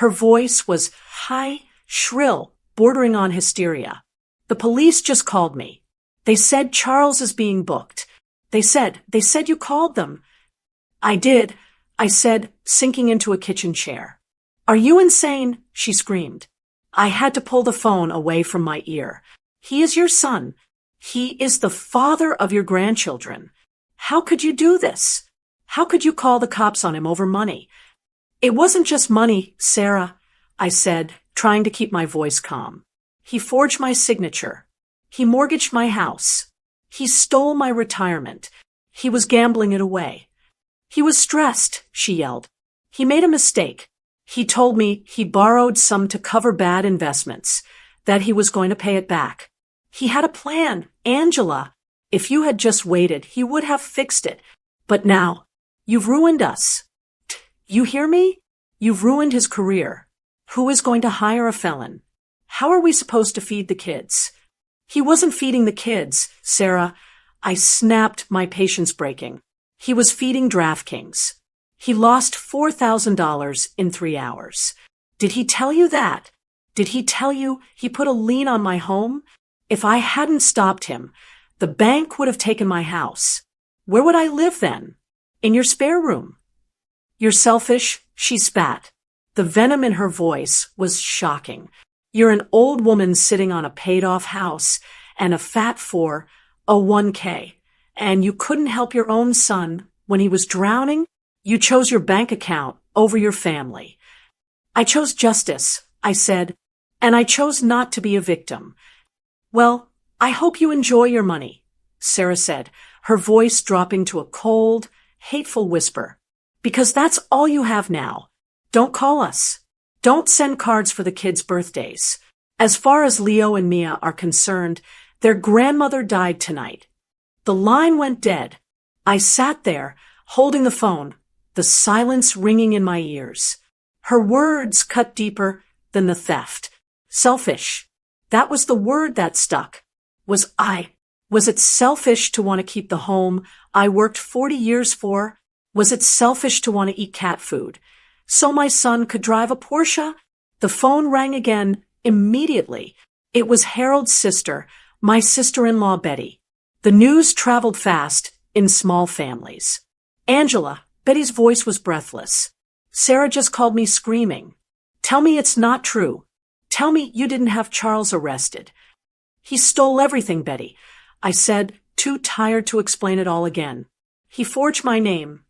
Speaker 1: Her voice was high, shrill, bordering on hysteria. The police just called me. They said Charles is being booked. They said you called them. I did, I said, sinking into a kitchen chair. Are you insane? She screamed. I had to pull the phone away from my ear. He is your son. He is the father of your grandchildren. How could you do this? How could you call the cops on him over money? It wasn't just money, Sarah, I said, trying to keep my voice calm. He forged my signature. He mortgaged my house. He stole my retirement. He was gambling it away. He was stressed, she yelled. He made a mistake. He told me he borrowed some to cover bad investments, that he was going to pay it back. He had a plan, Angela. If you had just waited, he would have fixed it. But now, you've ruined us. You hear me? You've ruined his career. Who is going to hire a felon? How are we supposed to feed the kids? He wasn't feeding the kids, Sarah. I snapped, my patience breaking. He was feeding DraftKings. He lost $4,000 in 3 hours. Did he tell you that? Did he tell you he put a lien on my home? If I hadn't stopped him, the bank would have taken my house. Where would I live then? In your spare room. You're selfish, she spat. The venom in her voice was shocking. You're an old woman sitting on a paid-off house and a fat 401k, and you couldn't help your own son when he was drowning? You chose your bank account over your family. I chose justice, I said, and I chose not to be a victim. Well, I hope you enjoy your money, Sarah said, her voice dropping to a cold, hateful whisper. Because that's all you have now. Don't call us. Don't send cards for the kids' birthdays. As far as Leo and Mia are concerned, their grandmother died tonight. The line went dead. I sat there, holding the phone, the silence ringing in my ears. Her words cut deeper than the theft. Selfish. That was the word that stuck. Was it selfish to want to keep the home I worked 40 years for? Was it selfish to want to eat cat food? So my son could drive a Porsche? The phone rang again, immediately. It was Harold's sister, my sister-in-law Betty. The news traveled fast in small families. Angela, Betty's voice was breathless. Sarah just called me screaming. Tell me it's not true. Tell me you didn't have Charles arrested. He stole everything, Betty, I said, too tired to explain it all again. He forged my name.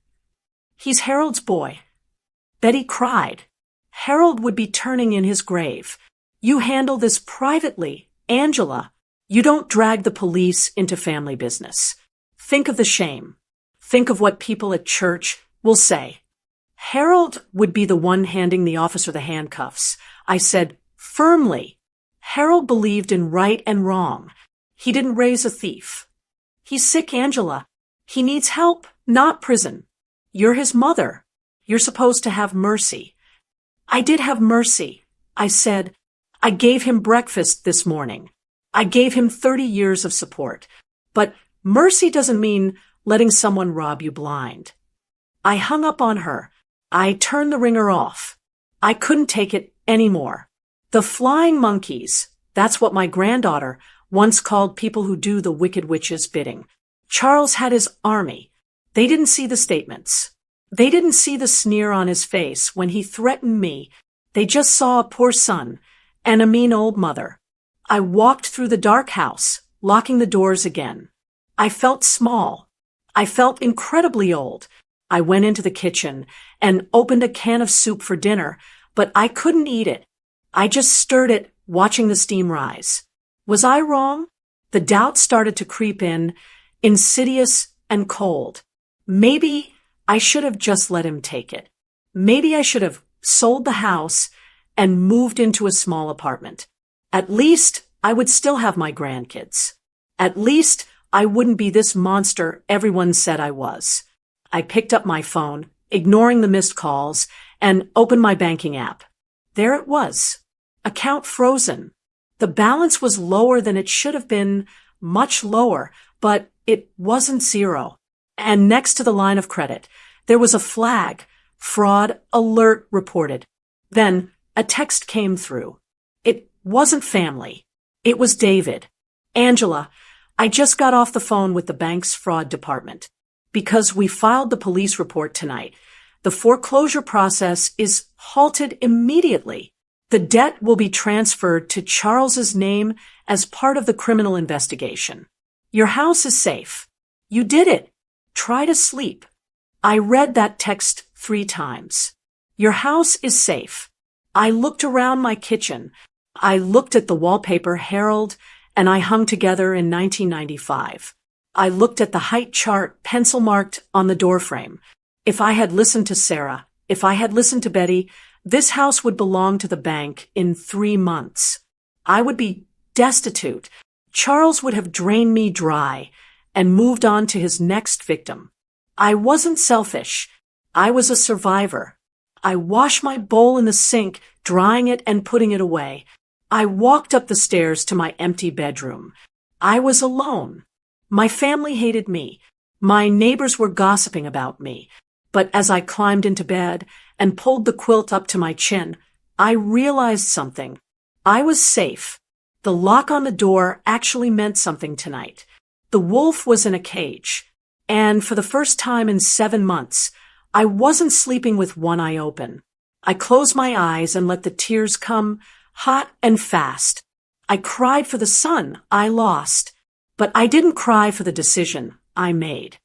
Speaker 1: He's Harold's boy. Betty cried. Harold would be turning in his grave. You handle this privately, Angela. You don't drag the police into family business. Think of the shame. Think of what people at church will say. Harold would be the one handing the officer the handcuffs. I said firmly. Harold believed in right and wrong. He didn't raise a thief. He's sick, Angela. He needs help, not prison. You're his mother. You're supposed to have mercy. I did have mercy. I said, I gave him breakfast this morning. I gave him 30 years of support. But mercy doesn't mean letting someone rob you blind. I hung up on her. I turned the ringer off. I couldn't take it anymore. The flying monkeys, that's what my granddaughter once called people who do the wicked witch's bidding. Charles had his army. They didn't see the statements. They didn't see the sneer on his face when he threatened me. They just saw a poor son and a mean old mother. I walked through the dark house, locking the doors again. I felt small. I felt incredibly old. I went into the kitchen and opened a can of soup for dinner, but I couldn't eat it. I just stirred it, watching the steam rise. Was I wrong? The doubt started to creep in, insidious and cold. Maybe I should have just let him take it. Maybe I should have sold the house and moved into a small apartment. At least I would still have my grandkids. At least I wouldn't be this monster everyone said I was. I picked up my phone, ignoring the missed calls, and opened my banking app. There it was. Account frozen. The balance was lower than it should have been, much lower, but it wasn't zero. And next to the line of credit, there was a flag, fraud alert reported. Then a text came through. It wasn't family. It was David. Angela, I just got off the phone with the bank's fraud department. Because we filed the police report tonight, the foreclosure process is halted immediately. The debt will be transferred to Charles's name as part of the criminal investigation. Your house is safe. You did it. Try to sleep. I read that text 3 times. Your house is safe. I looked around my kitchen. I looked at the wallpaper Harold and I hung together in 1995. I looked at the height chart pencil marked on the doorframe. If I had listened to Sarah, if I had listened to Betty, this house would belong to the bank in 3 months. I would be destitute. Charles would have drained me dry and moved on to his next victim. I wasn't selfish. I was a survivor. I washed my bowl in the sink, drying it and putting it away. I walked up the stairs to my empty bedroom. I was alone. My family hated me. My neighbors were gossiping about me. But as I climbed into bed and pulled the quilt up to my chin, I realized something. I was safe. The lock on the door actually meant something tonight. The wolf was in a cage. And for the first time in 7 months, I wasn't sleeping with one eye open. I closed my eyes and let the tears come hot and fast. I cried for the son I lost, but I didn't cry for the decision I made.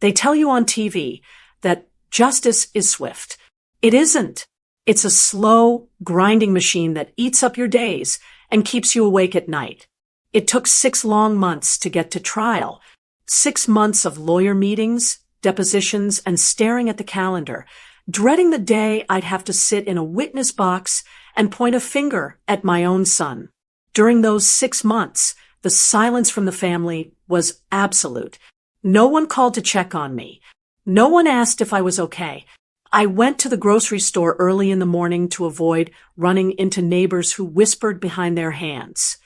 Speaker 1: They tell you on TV that justice is swift. It isn't. It's a slow, grinding machine that eats up your days and keeps you awake at night. It took 6 long months to get to trial, 6 months of lawyer meetings, depositions, and staring at the calendar, dreading the day I'd have to sit in a witness box and point a finger at my own son. During those 6 months, the silence from the family was absolute. No one called to check on me. No one asked if I was okay. I went to the grocery store early in the morning to avoid running into neighbors who whispered behind their hands.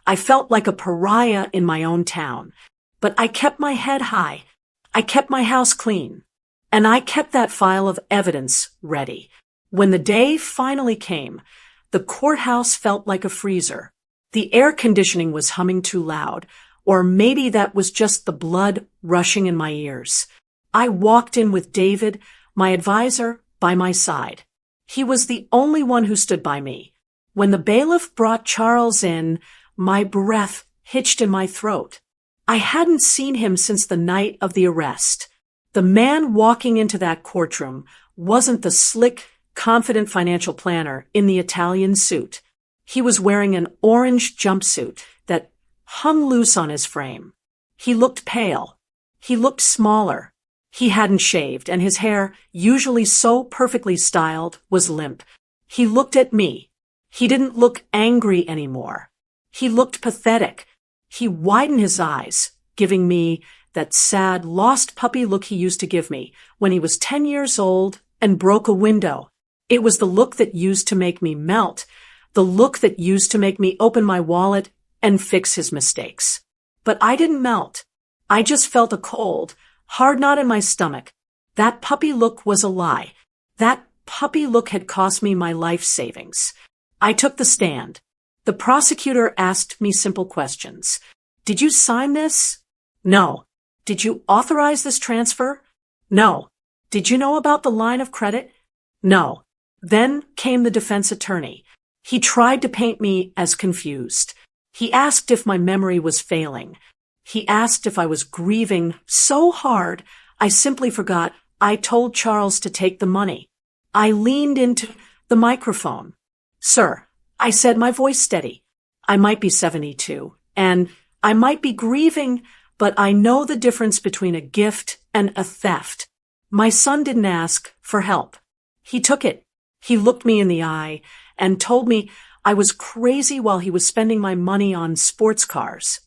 Speaker 1: I felt like a pariah in my own town, but I kept my head high. I kept my house clean, and I kept that file of evidence ready. When the day finally came, the courthouse felt like a freezer. The air conditioning was humming too loud, or maybe that was just the blood rushing in my ears. I walked in with David, my advisor, by my side. He was the only one who stood by me. When the bailiff brought Charles in, my breath hitched in my throat. I hadn't seen him since the night of the arrest. The man walking into that courtroom wasn't the slick, confident financial planner in the Italian suit. He was wearing an orange jumpsuit that hung loose on his frame. He looked pale. He looked smaller. He hadn't shaved, and his hair, usually so perfectly styled, was limp. He looked at me. He didn't look angry anymore. He looked pathetic. He widened his eyes, giving me that sad, lost puppy look he used to give me when he was 10 years old and broke a window. It was the look that used to make me melt, the look that used to make me open my wallet and fix his mistakes. But I didn't melt. I just felt a cold, hard knot in my stomach. That puppy look was a lie. That puppy look had cost me my life savings. I took the stand. The prosecutor asked me simple questions. Did you sign this? No. Did you authorize this transfer? No. Did you know about the line of credit? No. Then came the defense attorney. He tried to paint me as confused. He asked if my memory was failing. He asked if I was grieving so hard I simply forgot I told Charles to take the money. I leaned into the microphone. Sir, I said, my voice steady. I might be 72, and I might be grieving, but I know the difference between a gift and a theft. My son didn't ask for help. He took it. He looked me in the eye and told me I was crazy while he was spending my money on sports cars.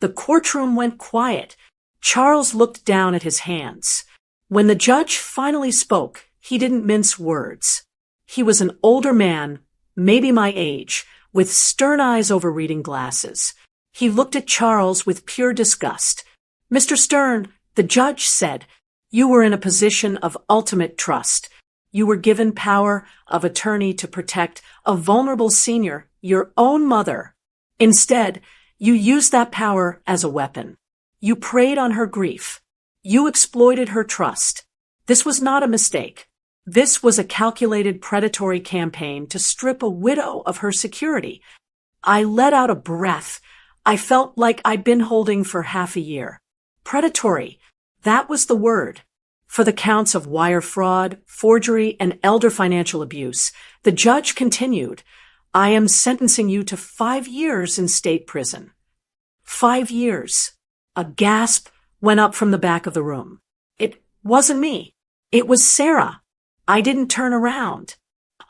Speaker 1: The courtroom went quiet. Charles looked down at his hands. When the judge finally spoke, he didn't mince words. He was an older man, maybe my age, with stern eyes over reading glasses. He looked at Charles with pure disgust. "Mr. Stern," the judge said, "you were in a position of ultimate trust. You were given power of attorney to protect a vulnerable senior, your own mother. Instead, you used that power as a weapon. You preyed on her grief. You exploited her trust. This was not a mistake. This was a calculated predatory campaign to strip a widow of her security." I let out a breath. I felt like I'd been holding for half a year. Predatory. That was the word. For the counts of wire fraud, forgery, and elder financial abuse, the judge continued, "I am sentencing you to 5 years in state prison." 5 years. A gasp went up from the back of the room. It wasn't me. It was Sarah. I didn't turn around.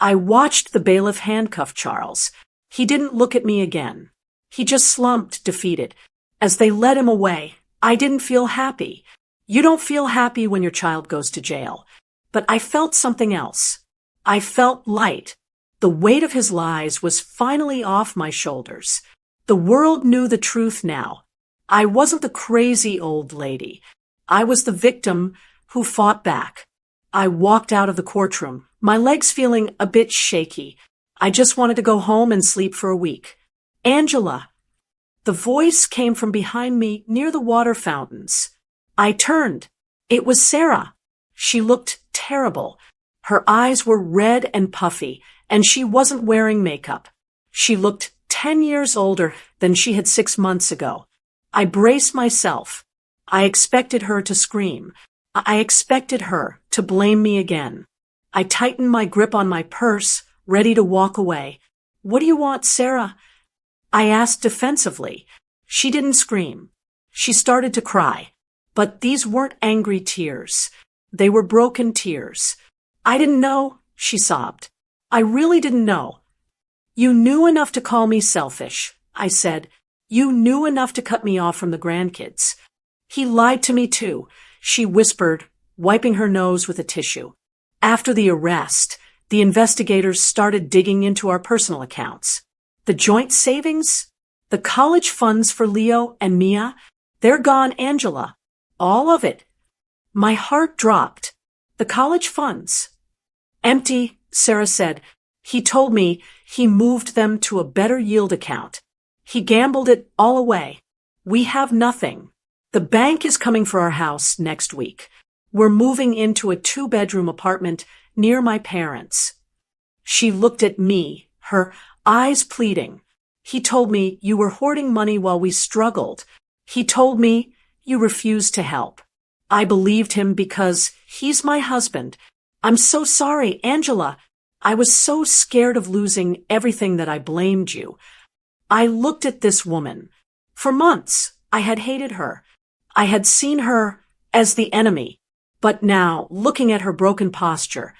Speaker 1: I watched the bailiff handcuff Charles. He didn't look at me again. He just slumped, defeated. As they led him away, I didn't feel happy. You don't feel happy when your child goes to jail. But I felt something else. I felt light. The weight of his lies was finally off my shoulders. The world knew the truth now. I wasn't the crazy old lady. I was the victim who fought back. I walked out of the courtroom, my legs feeling a bit shaky. I just wanted to go home and sleep for a week. "Angela." The voice came from behind me near the water fountains. I turned. It was Sarah. She looked terrible. Her eyes were red and puffy, and she wasn't wearing makeup. She looked 10 years older than she had 6 months ago. I braced myself. I expected her to scream. I expected her to blame me again. I tightened my grip on my purse, ready to walk away. "What do you want, Sarah?" I asked defensively. She didn't scream. She started to cry. But these weren't angry tears. They were broken tears. "I didn't know," she sobbed. "I really didn't know." "You knew enough to call me selfish," I said. "You knew enough to cut me off from the grandkids." "He lied to me too," she whispered, wiping her nose with a tissue. After the arrest, the investigators started digging into our personal accounts. The joint savings? The college funds for Leo and Mia? They're gone, Angela. All of it. My heart dropped. The college funds. "Empty," Sarah said. "He told me he moved them to a better yield account. He gambled it all away. We have nothing. The bank is coming for our house next week. We're moving into a 2-bedroom apartment near my parents." She looked at me, her eyes pleading. "He told me you were hoarding money while we struggled. He told me you refused to help. I believed him because he's my husband. I'm so sorry, Angela. I was so scared of losing everything that I blamed you." I looked at this woman. For months, I had hated her. I had seen her as the enemy. But now, looking at her broken posture,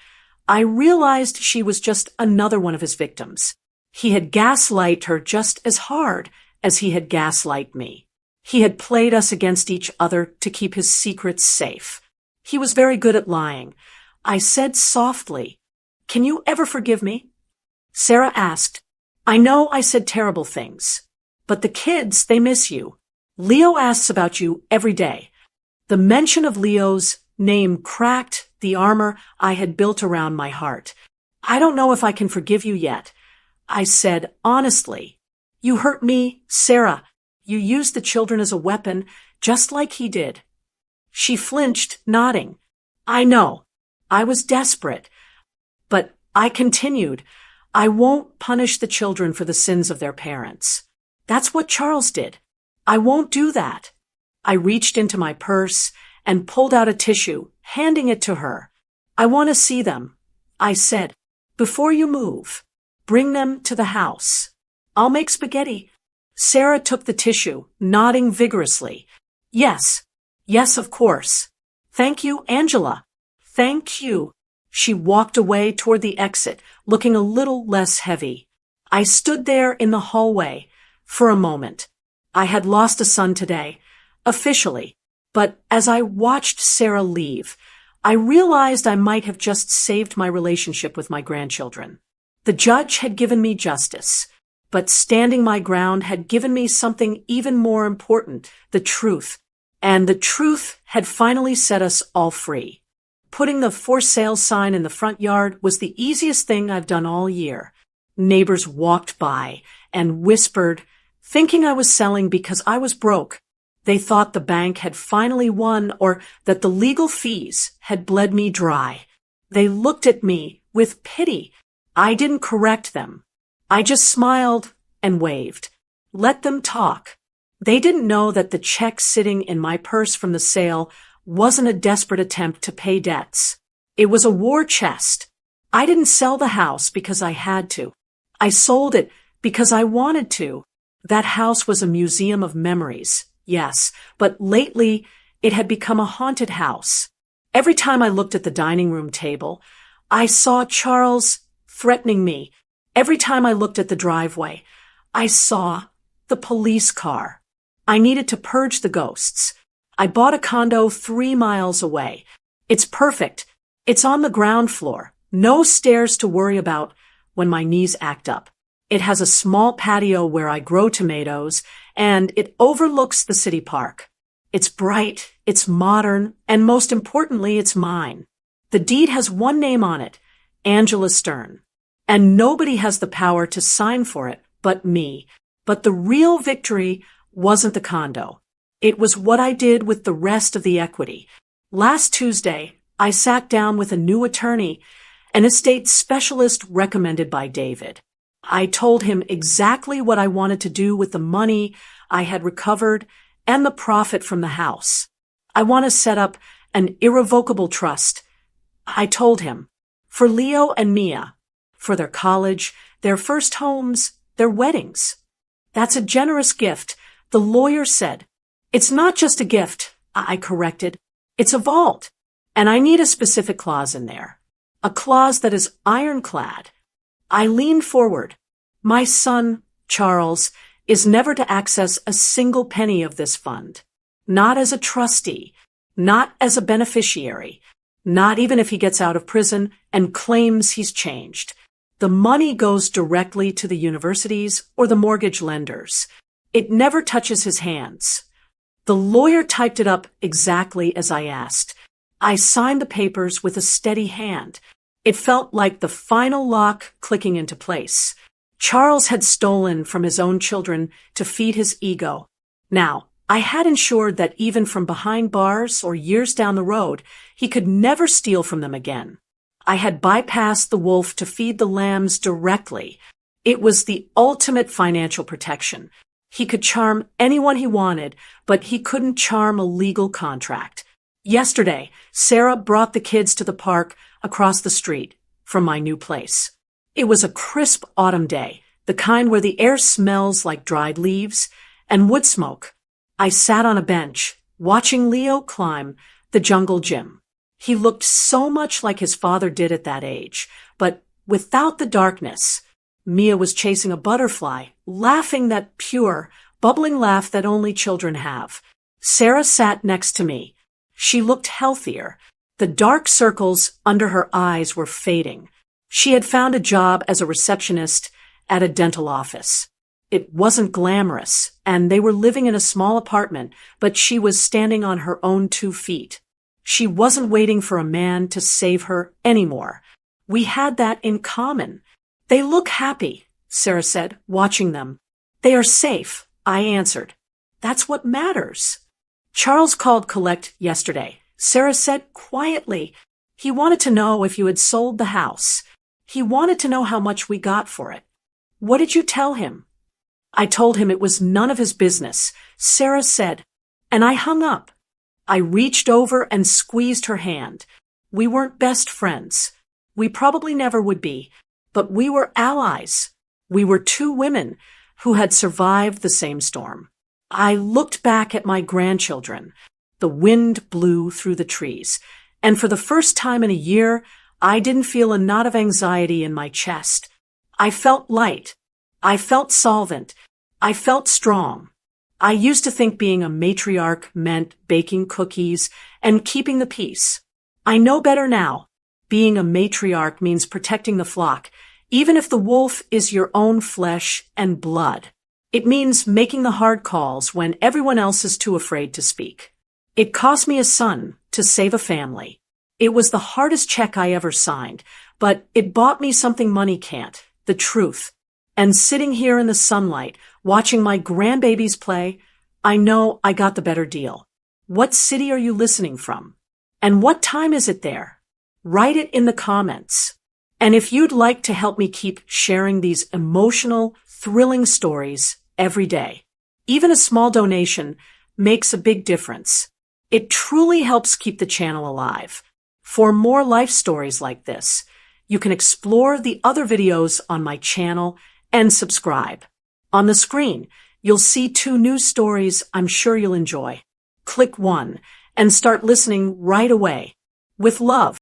Speaker 1: I realized she was just another one of his victims. He had gaslighted her just as hard as he had gaslighted me. He had played us against each other to keep his secrets safe. He was very good at lying. I said softly, "Can you ever forgive me?" Sarah asked, "I know I said terrible things, but the kids, they miss you. Leo asks about you every day." The mention of Leo's name cracked the armor I had built around my heart. "I don't know if I can forgive you yet," I said honestly. "You hurt me, Sarah. You used the children as a weapon, just like he did." She flinched, nodding. "I know. I was desperate." But I continued, "I won't punish the children for the sins of their parents. That's what Charles did. I won't do that." I reached into my purse and pulled out a tissue, handing it to her. "I want to see them," I said. "Before you move, bring them to the house. I'll make spaghetti." Sarah took the tissue, nodding vigorously. Yes, of course. "Thank you, Angela. Thank you." She walked away toward the exit, looking a little less heavy. I stood there in the hallway for a moment. I had lost a son today, officially. But as I watched Sarah leave, I realized I might have just saved my relationship with my grandchildren. The judge had given me justice, but standing my ground had given me something even more important, the truth. And the truth had finally set us all free. Putting the for sale sign in the front yard was the easiest thing I've done all year. Neighbors walked by and whispered, thinking I was selling because I was broke. They thought the bank had finally won or that the legal fees had bled me dry. They looked at me with pity. I didn't correct them. I just smiled and waved. Let them talk. They didn't know that the check sitting in my purse from the sale wasn't a desperate attempt to pay debts. It was a war chest. I didn't sell the house because I had to. I sold it because I wanted to. That house was a museum of memories, yes, but lately it had become a haunted house. Every time I looked at the dining room table, I saw Charles threatening me. Every time I looked at the driveway, I saw the police car. I needed to purge the ghosts. I bought a condo 3 miles away. It's perfect. It's on the ground floor. No stairs to worry about when my knees act up. It has a small patio where I grow tomatoes, and it overlooks the city park. It's bright, it's modern, and most importantly, it's mine. The deed has one name on it, Angela Stern. And nobody has the power to sign for it but me. But the real victory wasn't the condo. It was what I did with the rest of the equity. Last Tuesday, I sat down with a new attorney, an estate specialist recommended by David. I told him exactly what I wanted to do with the money I had recovered and the profit from the house. I want to set up an irrevocable trust. I told him, for Leo and Mia, for their college, their first homes, their weddings. That's a generous gift, the lawyer said. It's not just a gift, I corrected. It's a vault. And I need a specific clause in there. A clause that is ironclad. I leaned forward. My son, Charles, is never to access a single penny of this fund. Not as a trustee, not as a beneficiary, not even if he gets out of prison and claims he's changed. The money goes directly to the universities or the mortgage lenders. It never touches his hands. The lawyer typed it up exactly as I asked. I signed the papers with a steady hand. It felt like the final lock clicking into place. Charles had stolen from his own children to feed his ego. Now, I had ensured that even from behind bars or years down the road, he could never steal from them again. I had bypassed the wolf to feed the lambs directly. It was the ultimate financial protection. He could charm anyone he wanted, but he couldn't charm a legal contract. Yesterday, Sarah brought the kids to the park across the street from my new place. It was a crisp autumn day, the kind where the air smells like dried leaves and wood smoke. I sat on a bench, watching Leo climb the jungle gym. He looked so much like his father did at that age, but without the darkness. Mia was chasing a butterfly, laughing that pure, bubbling laugh that only children have. Sarah sat next to me. She looked healthier. The dark circles under her eyes were fading. She had found a job as a receptionist at a dental office. It wasn't glamorous, and they were living in a small apartment, but she was standing on her own 2 feet. She wasn't waiting for a man to save her anymore. We had that in common. They look happy, Sarah said, watching them. They are safe, I answered. That's what matters. Charles called collect yesterday. Sarah said quietly. He wanted to know if you had sold the house. He wanted to know how much we got for it. What did you tell him? I told him it was none of his business, Sarah said, and I hung up. I reached over and squeezed her hand. We weren't best friends. We probably never would be, but we were allies. We were 2 women who had survived the same storm. I looked back at my grandchildren. The wind blew through the trees, and for the first time in a year, I didn't feel a knot of anxiety in my chest. I felt light. I felt solvent. I felt strong. I used to think being a matriarch meant baking cookies and keeping the peace. I know better now. Being a matriarch means protecting the flock, even if the wolf is your own flesh and blood. It means making the hard calls when everyone else is too afraid to speak. It cost me a son to save a family. It was the hardest check I ever signed, but it bought me something money can't, the truth. And sitting here in the sunlight, watching my grandbabies play, I know I got the better deal. What city are you listening from? And what time is it there? Write it in the comments. And if you'd like to help me keep sharing these emotional, thrilling stories every day, even a small donation makes a big difference. It truly helps keep the channel alive. For more life stories like this, you can explore the other videos on my channel and subscribe. On the screen, you'll see 2 news stories I'm sure you'll enjoy. Click one and start listening right away. With love.